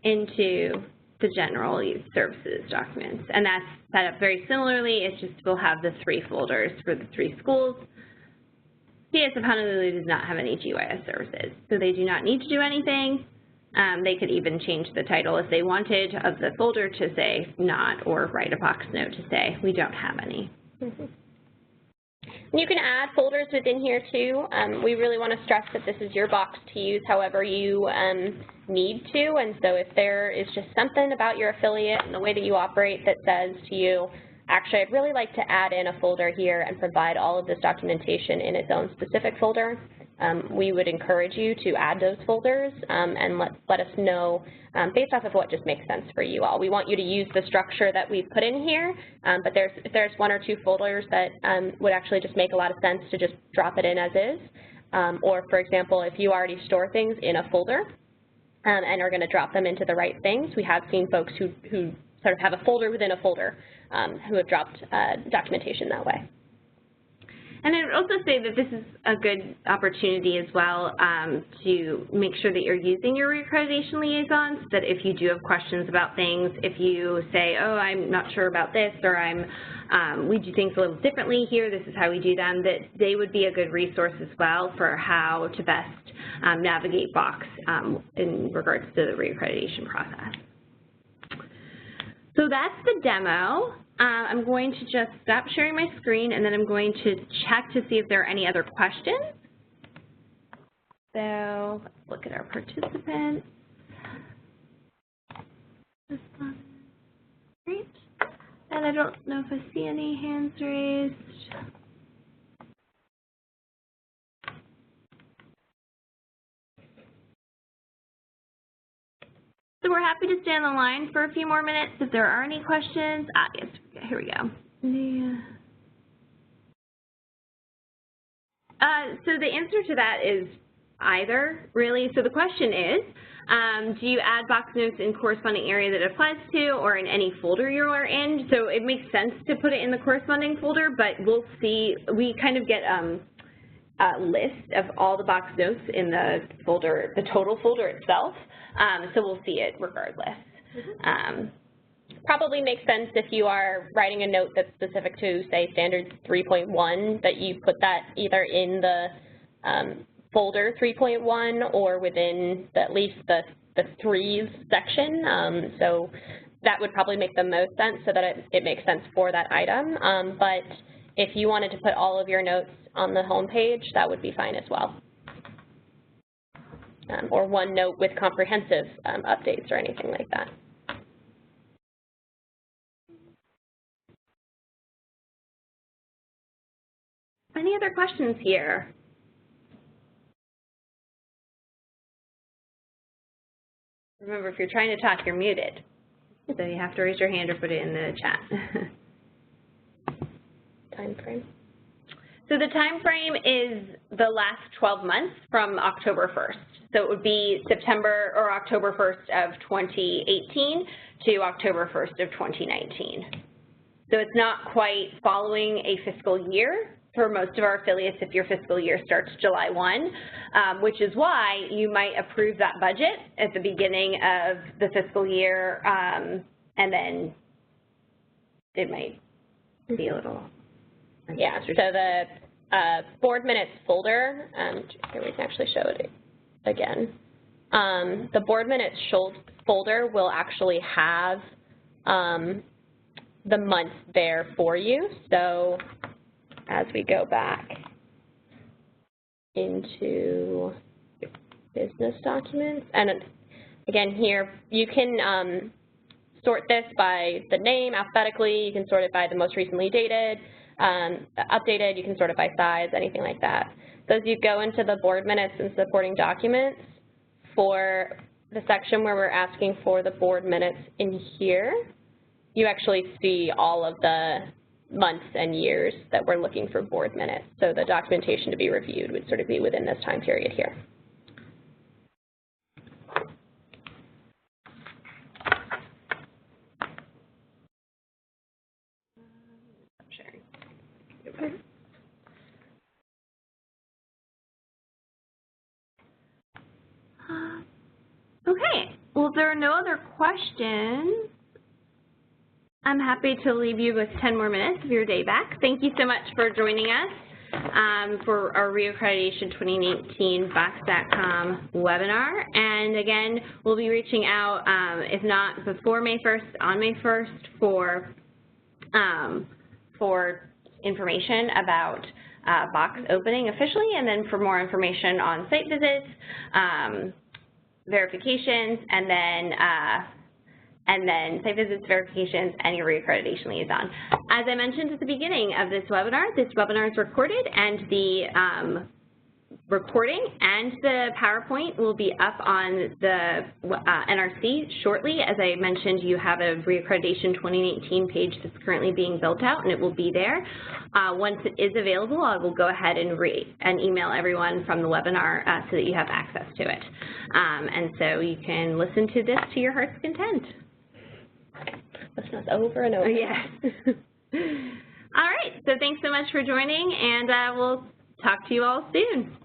into the general use services documents. And that's set up very similarly. It's just we'll have the 3 folders for the 3 schools. CS of Honolulu does not have any GYS services, so they do not need to do anything. They could even change the title if they wanted of the folder to say not, or write a box note to say we don't have any. You can add folders within here too. We really want to stress that this is your box to use however you need to, and so if there is just something about your affiliate and the way that you operate that says to you, actually, I'd really like to add in a folder here and provide all of this documentation in its own specific folder, we would encourage you to add those folders and let us know based off of what just makes sense for you all. We want you to use the structure that we've put in here, but if there's 1 or 2 folders that would actually just make a lot of sense to just drop it in as is, or for example, if you already store things in a folder and are going to drop them into the right things, we have seen folks who sort of have a folder within a folder who have dropped documentation that way. And I would also say that this is a good opportunity as well to make sure that you're using your reaccreditation liaisons, that if you do have questions about things, if you say, oh, I'm not sure about this, or we do things a little differently here, this is how we do them, that they would be a good resource as well for how to best navigate Box in regards to the reaccreditation process. So that's the demo. I'm going to just stop sharing my screen, and then I'm going to check to see if there are any other questions. So let's look at our participants. Great. And I don't know if I see any hands raised. So we're happy to stay on the line for a few more minutes if there are any questions. Yes, here we go. So the answer to that is either, really. So the question is, do you add box notes in corresponding area that it applies to or in any folder you are in? So it makes sense to put it in the corresponding folder, but we'll see, we kind of get a list of all the box notes in the folder, the total folder itself. So we'll see it regardless. Probably makes sense if you are writing a note that's specific to, say, standards 3.1, that you put that either in the folder 3.1 or within at least the threes section. So that would probably make the most sense so that it makes sense for that item. But if you wanted to put all of your notes on the home page, that would be fine as well. Or one note with comprehensive updates or anything like that. Any other questions here? Remember, if you're trying to talk, you're muted. So you have to raise your hand or put it in the chat. Time frame. So the time frame is the last 12 months from October 1st. So it would be September or October 1st of 2018 to October 1st of 2019. So it's not quite following a fiscal year for most of our affiliates if your fiscal year starts July 1, which is why you might approve that budget at the beginning of the fiscal year, and then it might be a little. Yeah, so the board minutes folder, here we can actually show it again. The board minutes folder will actually have the month there for you. So as we go back into business documents, and Again, here you can sort this by the name alphabetically. You can sort it by the most recently dated, updated. You can sort it by size, anything like that. So as you go into the board minutes and supporting documents, for the section where we're asking for the board minutes in here, you actually see all of the months and years that we're looking for board minutes. So the documentation to be reviewed would sort of be within this time period here. Okay, well, if there are no other questions, I'm happy to leave you with 10 more minutes of your day back. Thank you so much for joining us for our Reaccreditation 2018 Box.com webinar. And again, we'll be reaching out, if not before May 1st, on May 1st for information about box opening officially, and then for more information on site visits, verifications, and then site visits, verifications, and your reaccreditation liaison. As I mentioned at the beginning of this webinar is recorded, and the recording and the PowerPoint will be up on the NRC shortly. As I mentioned, you have a Reaccreditation 2018 page that's currently being built out, and it will be there. Once it is available, I will go ahead and email everyone from the webinar so that you have access to it. And so you can listen to this to your heart's content. Listen to us over and over. Yes. All right, so thanks so much for joining, and we'll talk to you all soon.